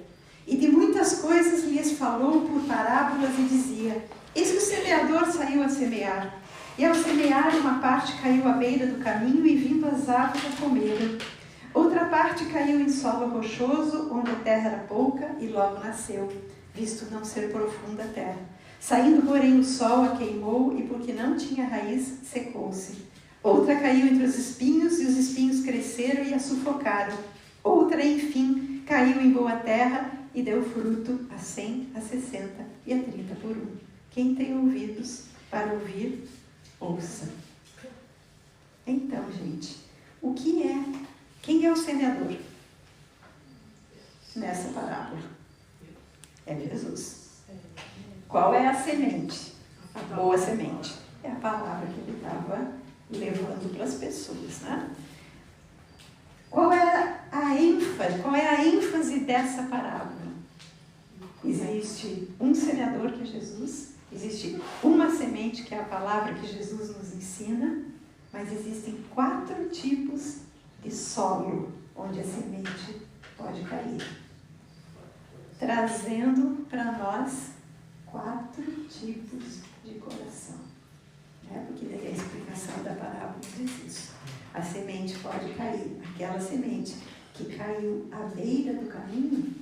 E de muitas coisas lhes falou por parábolas e dizia: eis que o semeador saiu a semear. E ao semear, uma parte caiu à beira do caminho e vindo as aves a comeram. Outra parte caiu em solo rochoso, onde a terra era pouca, e logo nasceu, visto não ser profunda a terra. Saindo, porém, o sol a queimou, e porque não tinha raiz, secou-se. Outra caiu entre os espinhos, e os espinhos cresceram e a sufocaram. Outra, enfim, caiu em boa terra, e deu fruto a 100, a 60 e a 30 por 1. Quem tem ouvidos para ouvir, ouça. Então, gente, quem é o semeador nessa parábola? É Jesus. Qual é a semente? A boa semente. É a palavra que ele estava levando para as pessoas, né? Qual é a ênfase dessa parábola? Existe um semeador, que é Jesus, Existe uma semente que é a palavra que Jesus nos ensina, mas existem 4 tipos de solo onde a semente pode cair. Trazendo para nós 4 tipos de coração. Porque daí a explicação da parábola diz isso. A semente pode cair, aquela semente que caiu à beira do caminho.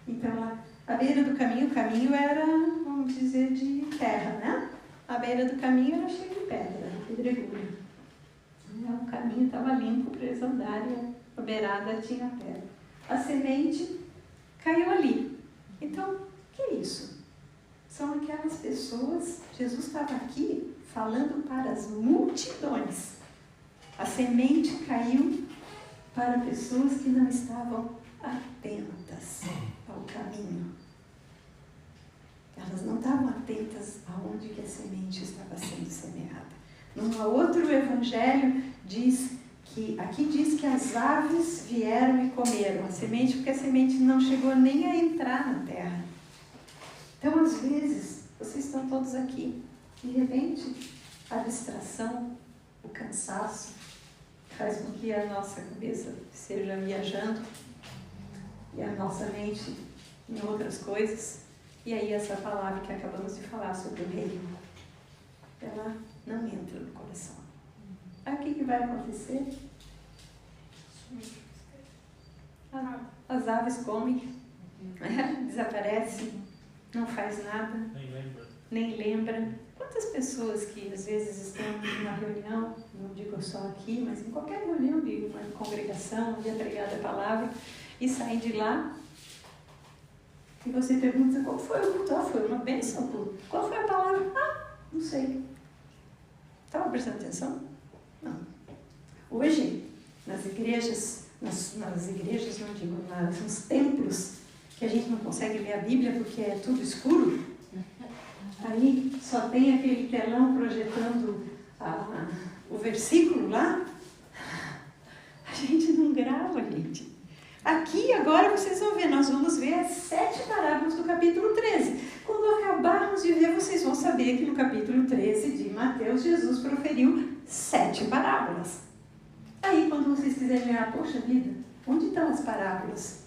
Então, à beira do caminho, o caminho era, vamos dizer, de terra, né? A beira do caminho era cheia de pedra, pedregulho. O caminho estava limpo para eles andarem, a beirada tinha pedra. A semente caiu ali. Então, o que é isso? São aquelas pessoas, Jesus estava aqui falando para as multidões. A semente caiu para pessoas que não estavam atentas ao caminho. Elas não estavam atentas aonde que a semente estava sendo semeada. Num outro evangelho aqui diz que as aves vieram e comeram a semente, porque a semente não chegou nem a entrar na terra. Então, às vezes, vocês estão todos aqui, de repente, a distração, o cansaço, faz com que a nossa cabeça esteja viajando e a nossa mente em outras coisas. E aí essa palavra que acabamos de falar sobre o reino, ela não entra no coração. Aí o que vai acontecer? As aves comem, desaparecem, não faz nada, nem lembra. Quantas pessoas que às vezes estão numa reunião, não digo só aqui, mas em qualquer reunião de uma congregação, onde é pregada a palavra, e saem de lá, e você pergunta, qual foi o culto? Foi uma bênção, qual foi a palavra? Não sei. Estava prestando atenção? Não. Hoje, nas igrejas, não digo, nos templos, que a gente não consegue ler a Bíblia porque é tudo escuro, aí só tem aquele telão projetando o versículo lá, a gente não grava, gente. Aqui, agora, vocês vão ver, nós vamos ver as 7 parábolas do capítulo 13. Quando acabarmos de ver, vocês vão saber que no capítulo 13 de Mateus, Jesus proferiu 7 parábolas. Aí, quando vocês quiserem olhar, poxa vida, onde estão as parábolas?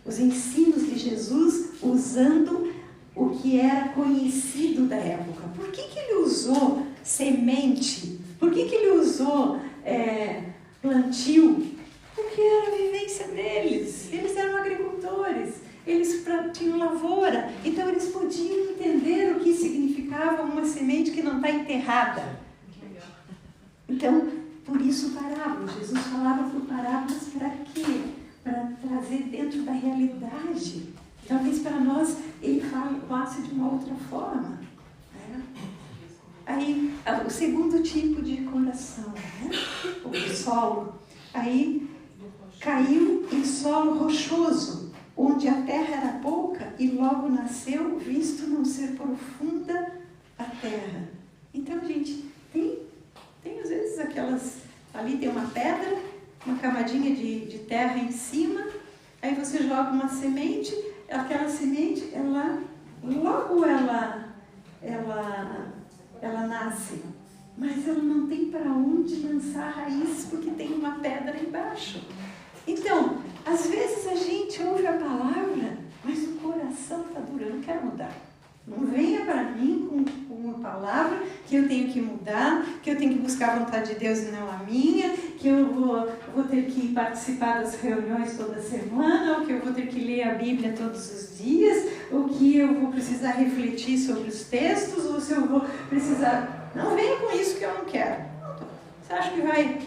Os ensinos de Jesus usando o que era conhecido da época. Por que ele usou semente? Por que ele usou plantio? Porque era a vivência deles. Eles eram agricultores, eles tinham lavoura, então eles podiam entender o que significava uma semente que não está enterrada. Então, por isso parábolas. Jesus falava por parábolas para quê? Para trazer dentro da realidade. Talvez para nós ele falasse de uma outra forma. Aí, o segundo tipo de coração, o solo, aí caiu em solo rochoso, onde a terra era pouca e logo nasceu, visto não ser profunda a terra. Então, gente, tem às vezes ali tem uma pedra, uma camadinha de terra em cima, aí você joga uma semente, aquela semente, logo ela nasce, mas ela não tem para onde lançar raiz porque tem uma pedra embaixo. Então, às vezes a gente ouve a palavra, mas o coração está duro, eu não quero mudar. Não venha para mim com uma palavra que eu tenho que mudar, que eu tenho que buscar a vontade de Deus e não a minha, que eu vou ter que participar das reuniões toda semana, ou que eu vou ter que ler a Bíblia todos os dias, ou que eu vou precisar refletir sobre os textos, ou se eu vou precisar... Não venha com isso que eu não quero. Você acha que vai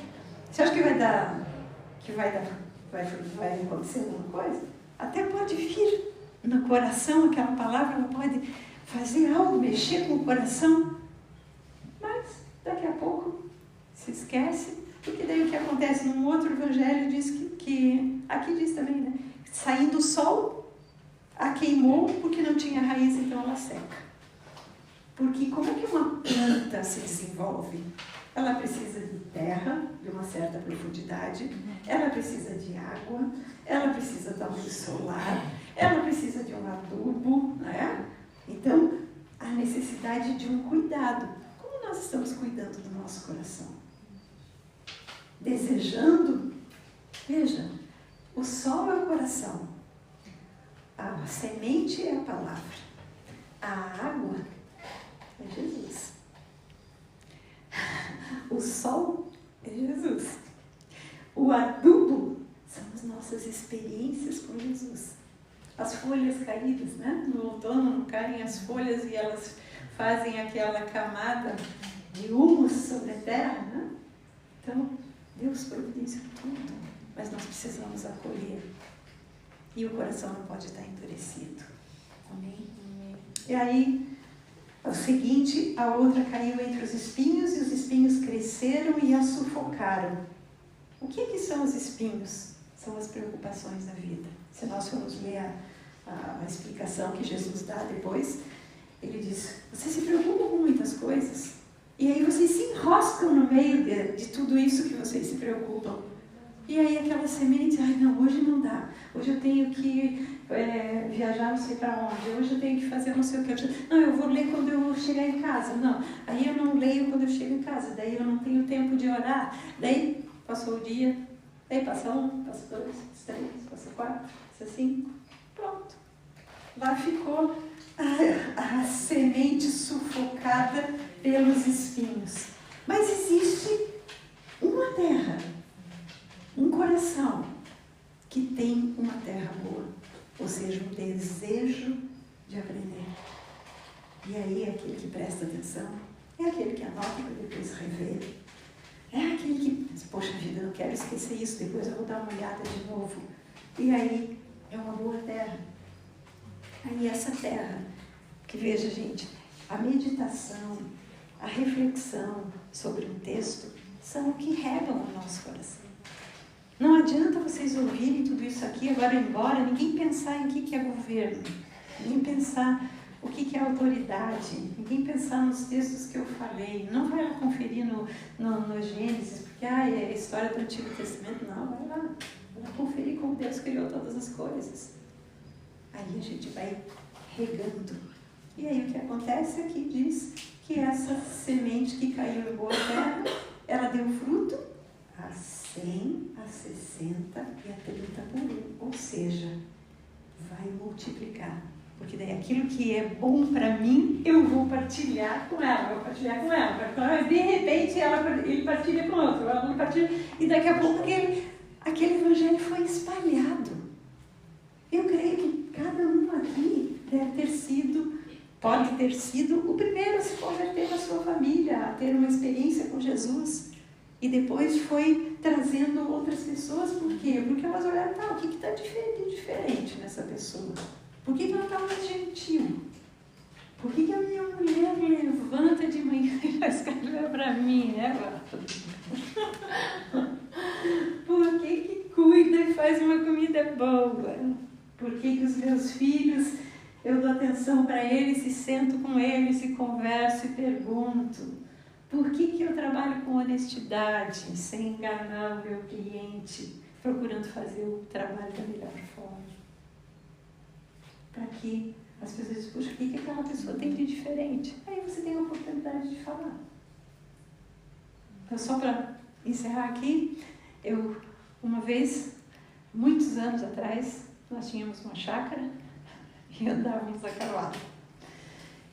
acontecer alguma coisa? Até pode vir no coração, aquela palavra, ela pode fazer algo, mexer com o coração, mas daqui a pouco se esquece, porque daí o que acontece num outro evangelho diz que aqui diz também, né? Saindo o sol, a queimou porque não tinha raiz, então ela seca. Porque como é que uma planta se desenvolve? Ela precisa de terra, de uma certa profundidade, ela precisa de água, ela precisa da luz solar, ela precisa de um adubo, né? Então, a a necessidade de um cuidado. Como nós estamos cuidando do nosso coração? Desejando, veja, o sol é o coração, a semente é a palavra, a água é Jesus, o sol é Jesus, o adubo são as nossas experiências com Jesus. As folhas caídas, né? No outono caem as folhas e elas fazem aquela camada de humus sobre a terra, né? Então, Deus providencia tudo, mas nós precisamos acolher. E o coração não pode estar endurecido. Amém? E aí, o seguinte, a outra caiu entre os espinhos e os espinhos cresceram e a sufocaram. O que são os espinhos? São as preocupações da vida. Se nós formos ler a explicação que Jesus dá depois, ele diz, vocês se preocupam com muitas coisas, e aí vocês se enroscam no meio de tudo isso que vocês se preocupam. E aí aquela semente, ai não, hoje não dá, hoje eu tenho que viajar não sei para onde, hoje eu tenho que fazer não sei o que, não, eu vou ler quando eu chegar em casa, não, aí eu não leio quando eu chego em casa, daí eu não tenho tempo de orar, daí passou o dia, daí passa 1, passa 2, passa 3, passa 4, passa 5, pronto. Lá ficou a semente sufocada pelos espinhos. Mas existe uma terra, um coração que tem uma terra boa, ou seja, um desejo de aprender. E aí é aquele que presta atenção, é aquele que anota para depois rever. É aquele que, poxa vida, eu não quero esquecer isso, depois eu vou dar uma olhada de novo. E aí, é uma boa terra. Aí essa terra, que veja, gente, a meditação, a reflexão sobre um texto, são o que regam o nosso coração. Não adianta vocês ouvirem tudo isso aqui, agora ir embora, ninguém pensar em que é governo, ninguém pensar o que é autoridade, ninguém pensar nos textos que eu falei, não vai lá conferir no Gênesis, porque é a história do Antigo Testamento, não, vai lá conferir como Deus criou todas as coisas. Aí a gente vai regando. E aí o que acontece aqui diz que essa semente que caiu em boa terra, ela deu fruto a 100, a 60 e a 30 por 1, ou seja, vai multiplicar. Porque daí aquilo que é bom para mim, eu vou partilhar com ela, mas de repente ele partilha com outro, ela não partilha, e daqui a pouco aquele evangelho foi espalhado. Eu creio que cada um aqui pode ter sido o primeiro a se converter na sua família, a ter uma experiência com Jesus. E depois foi trazendo outras pessoas, por quê? Porque elas olharam, o que está diferente nessa pessoa? Por que ela está mais gentil? Por que a minha mulher levanta de manhã e faz café para mim, né? Por que cuida e faz uma comida boa? Por que os meus filhos, eu dou atenção para eles e sento com eles e converso e pergunto? Por que eu trabalho com honestidade, sem enganar o meu cliente, procurando fazer o trabalho da melhor forma? Para que as pessoas dizem, puxa, o que aquela pessoa tem de diferente? Aí você tem a oportunidade de falar. Então, só para encerrar aqui, uma vez, muitos anos atrás, nós tínhamos uma chácara e andávamos a cavalo.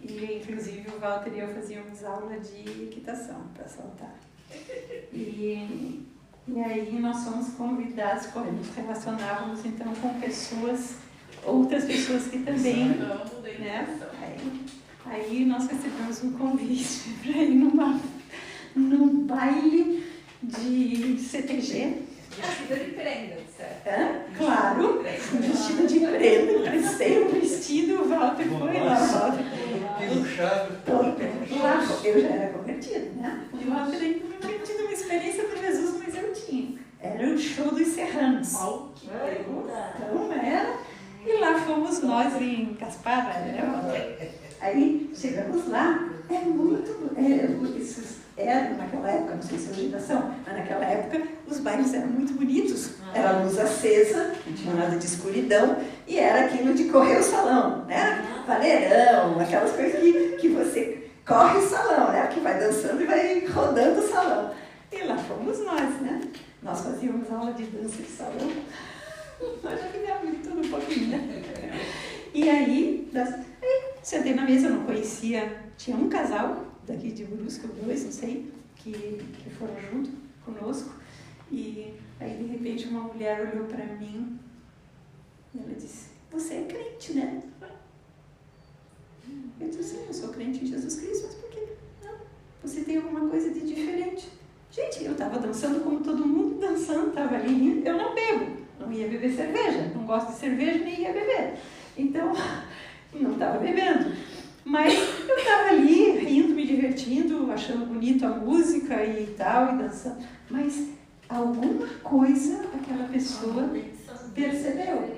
E, inclusive, o Walter e eu fazíamos aula de equitação para saltar. E aí nós fomos convidados, nos relacionávamos então com outras pessoas que também, né? Aí nós recebemos um convite para ir num baile de CTG. Vestida de prenda, certo? Claro, vestida de prenda, emprestei um vestido, o Walter foi lá. Eu já era convertida, né? O Walter ainda não tinha tido uma experiência com Jesus, mas eu tinha. Era o show dos Serranos. Então era, e lá fomos nós em Gaspar, né? Aí chegamos lá, eram naquela época, não sei se hoje ainda são, mas naquela época os bailes eram muito bonitos. Era luz acesa, não tinha nada de escuridão, e era aquilo de correr o salão, né? Vaneirão, aquelas coisas que você corre o salão, né? Que vai dançando e vai rodando o salão. E lá fomos nós, né? Nós fazíamos aula de dança de salão. Nós já fizemos tudo um pouquinho, né? E aí, sentei na mesa, eu não conhecia, tinha um casal daqui de Brusque, ou dois, não sei, que foram junto conosco. E aí, de repente, uma mulher olhou para mim e ela disse: "Você é crente, né?" Eu disse: "Eu sou crente em Jesus Cristo, mas por quê? Não, você tem alguma coisa de diferente." Gente, eu estava dançando como todo mundo dançando, estava ali rindo. Eu não bebo, não ia beber cerveja, não gosto de cerveja nem ia beber. Então, não estava bebendo. Mas eu estava ali rindo, me divertindo, achando bonito a música e tal, e dançando. Mas alguma coisa aquela pessoa percebeu.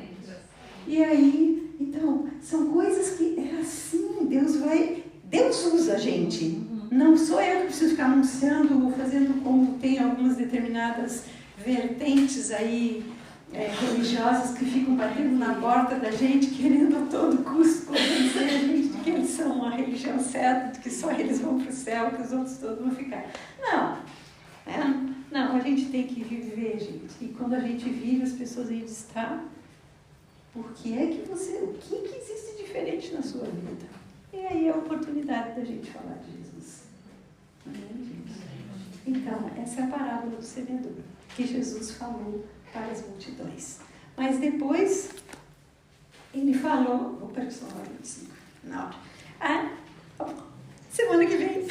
E aí, então, são coisas que é assim, Deus usa a gente. Não sou eu que preciso ficar anunciando ou fazendo como tem algumas determinadas vertentes aí religiosas que ficam batendo na porta da gente, querendo a todo custo convencer a gente de que eles são a religião certa, de que só eles vão para o céu, que os outros todos vão ficar. Não, a gente tem que viver, gente. E quando a gente vive, as pessoas aí dizem: "Tá, o que existe diferente na sua vida?" E aí é a oportunidade da gente falar de Jesus. Amém, gente? Então, essa é a parábola do semeador, que Jesus falou para as multidões. Mas depois, ele falou... Vou para só 25. Não. Semana que vem,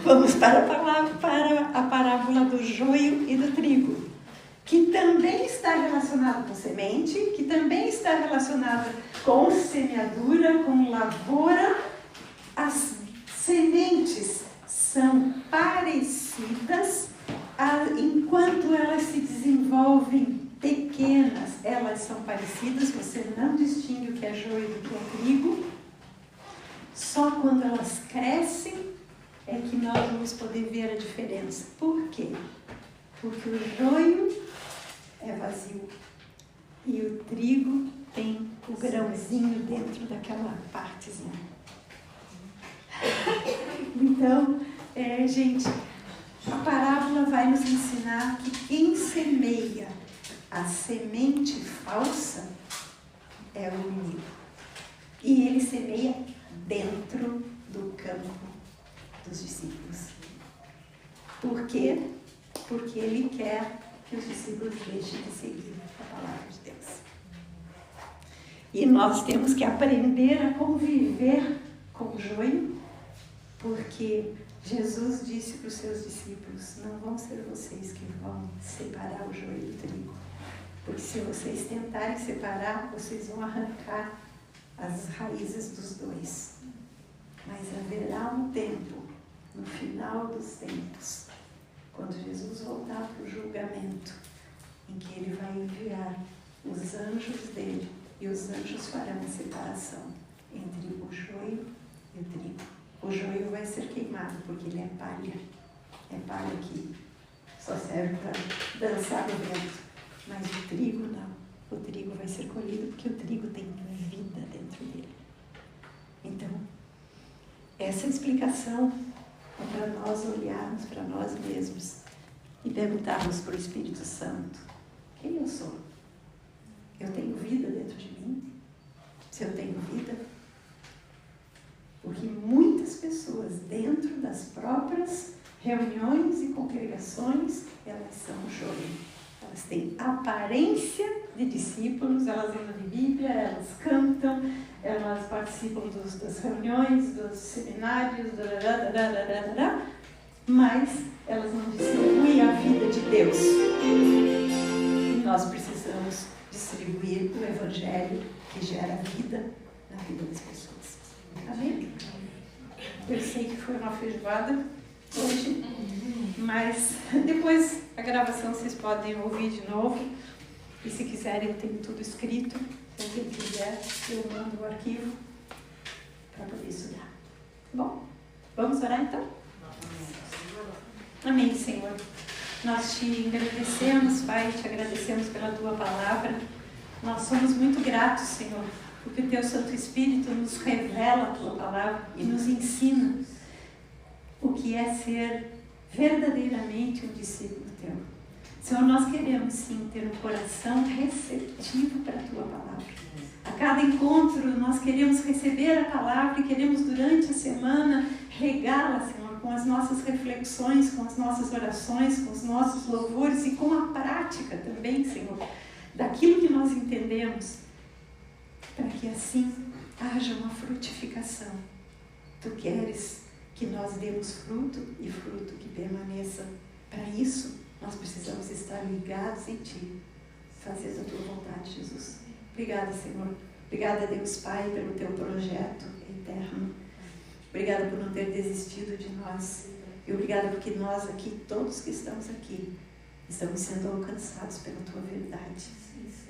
vamos para a parábola do joio e do trigo, que também está relacionado com semente, que também está relacionado com semeadura, com lavoura. As sementes são parecidas, enquanto elas se desenvolvem pequenas, elas são parecidas, você não distingue o que é joio do que é trigo. Só quando elas crescem é que nós vamos poder ver a diferença. Por quê? Porque o joio é vazio e o trigo tem o grãozinho dentro daquela partezinha. Então, gente, a parábola vai nos ensinar que quem semeia a semente falsa é o inimigo. E ele semeia dentro do campo dos discípulos. Por quê? Porque ele quer que os discípulos deixem de seguir a palavra de Deus. E nós temos que aprender a conviver com o joio, porque Jesus disse para os seus discípulos: "Não vão ser vocês que vão separar o joio do trigo, porque se vocês tentarem separar, vocês vão arrancar as raízes dos dois. Mas haverá um tempo, no final dos tempos, quando Jesus voltar para o julgamento, em que ele vai enviar os anjos dele, e os anjos farão a separação entre o joio e o trigo. O joio vai ser queimado, porque ele é palha que só serve para dançar no vento. Mas o trigo não. O trigo vai ser colhido, porque o trigo tem vida dentro dele. Então, essa explicação é para nós olharmos para nós mesmos e perguntarmos para o Espírito Santo: quem eu sou? Eu tenho vida dentro de mim? Se eu tenho vida? Porque muitas pessoas dentro das próprias reuniões e congregações, elas são joio. Elas têm aparência de discípulos, elas andam de Bíblia, elas cantam, elas participam das reuniões, dos seminários, mas elas não distribuem a vida de Deus. E nós precisamos distribuir o Evangelho que gera vida na vida das pessoas. Amém? Eu sei que foi uma feijoada hoje, mas depois a gravação vocês podem ouvir de novo. E se quiserem, eu tenho tudo escrito. Se alguém quiser, eu mando o arquivo para poder estudar. Bom, vamos orar então? Amém, Senhor. Nós te agradecemos, Pai, te agradecemos pela Tua palavra. Nós somos muito gratos, Senhor, porque o Teu Santo Espírito nos revela a Tua palavra e nos ensina o que é ser verdadeiramente um discípulo Teu. Senhor, nós queremos sim ter um coração receptivo para a Tua palavra. A cada encontro nós queremos receber a palavra e queremos durante a semana regá-la, Senhor, com as nossas reflexões, com as nossas orações, com os nossos louvores e com a prática também, Senhor, daquilo que nós entendemos, para que assim haja uma frutificação. Tu queres que nós demos fruto e fruto que permaneça. Para isso, nós precisamos estar ligados em Ti, fazendo a Tua vontade, Jesus. Obrigada, Senhor. Obrigada, Deus Pai, pelo Teu projeto eterno. Obrigada por não ter desistido de nós. E obrigada porque nós aqui, todos que estamos aqui, estamos sendo alcançados pela Tua verdade.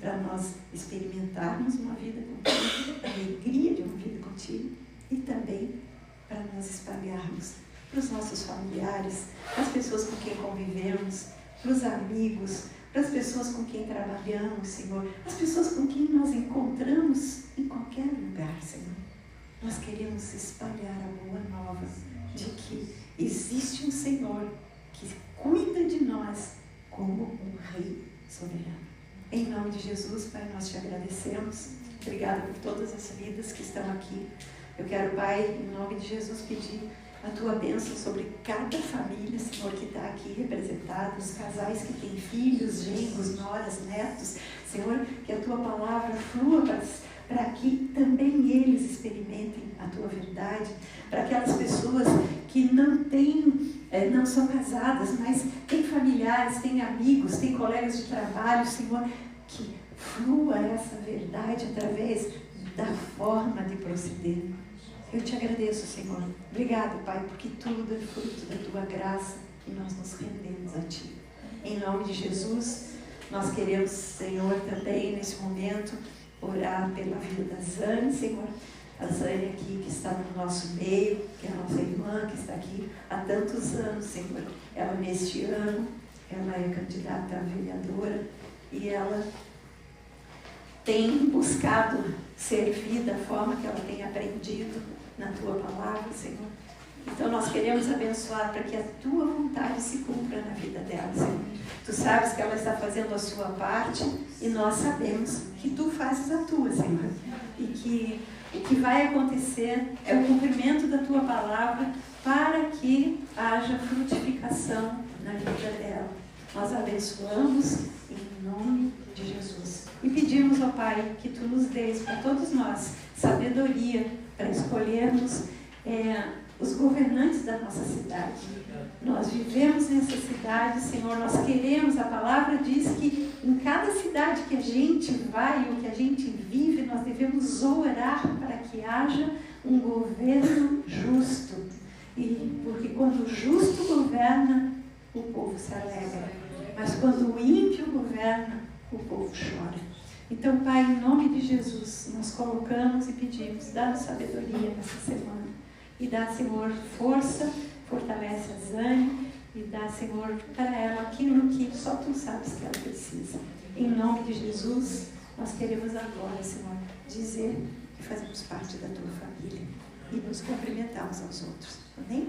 Para nós experimentarmos uma vida contigo, a alegria de uma vida contigo e também para nós espalharmos para os nossos familiares, para as pessoas com quem convivemos, para os amigos, para as pessoas com quem trabalhamos, Senhor, as pessoas com quem nós encontramos em qualquer lugar, Senhor. Nós queremos espalhar a boa nova de que existe um Senhor que cuida de nós como um Rei soberano. Em nome de Jesus, Pai, nós te agradecemos. Obrigada por todas as vidas que estão aqui. Eu quero, Pai, em nome de Jesus, pedir a Tua bênção sobre cada família, Senhor, que está aqui representada, os casais que têm filhos, genros, noras, netos. Senhor, que a Tua palavra flua para que também eles experimentem a Tua verdade, para aquelas pessoas que não são casadas, mas têm familiares, têm amigos, têm colegas de trabalho, Senhor, que flua essa verdade através da forma de proceder. Eu te agradeço, Senhor. Obrigado, Pai, porque tudo é fruto da Tua graça e nós nos rendemos a Ti. Em nome de Jesus, nós queremos, Senhor, também nesse momento, orar pela vida da Zane, Senhor. A Zane aqui que está no nosso meio, que é a nossa irmã que está aqui há tantos anos, Senhor. Ela neste ano, ela é candidata a vereadora e ela tem buscado servir da forma que ela tem aprendido na Tua palavra, Senhor. Então nós queremos abençoar para que a Tua vontade se cumpra na vida dela, Senhor. Tu sabes que ela está fazendo a sua parte e nós sabemos que Tu fazes a Tua, Senhor. E que o que vai acontecer é o cumprimento da Tua palavra para que haja frutificação na vida dela. Nós abençoamos em nome de Jesus. E pedimos, ó Pai, que Tu nos dês para todos nós sabedoria para escolhermos os governantes da nossa cidade. Nós vivemos nessa cidade, Senhor, nós queremos, a palavra diz que em cada cidade que a gente vai ou que a gente vive, nós devemos orar para que haja um governo justo. E porque quando o justo governa, o povo se alegra. Mas quando o ímpio governa, o povo chora. Então, Pai, em nome de Jesus, nós colocamos e pedimos, dá-nos sabedoria nessa semana. E dá, Senhor, força, fortalece a Zane e dá, Senhor, para ela aquilo que só Tu sabes que ela precisa. Em nome de Jesus, nós queremos agora, Senhor, dizer que fazemos parte da Tua família e nos cumprimentar uns aos outros. Amém?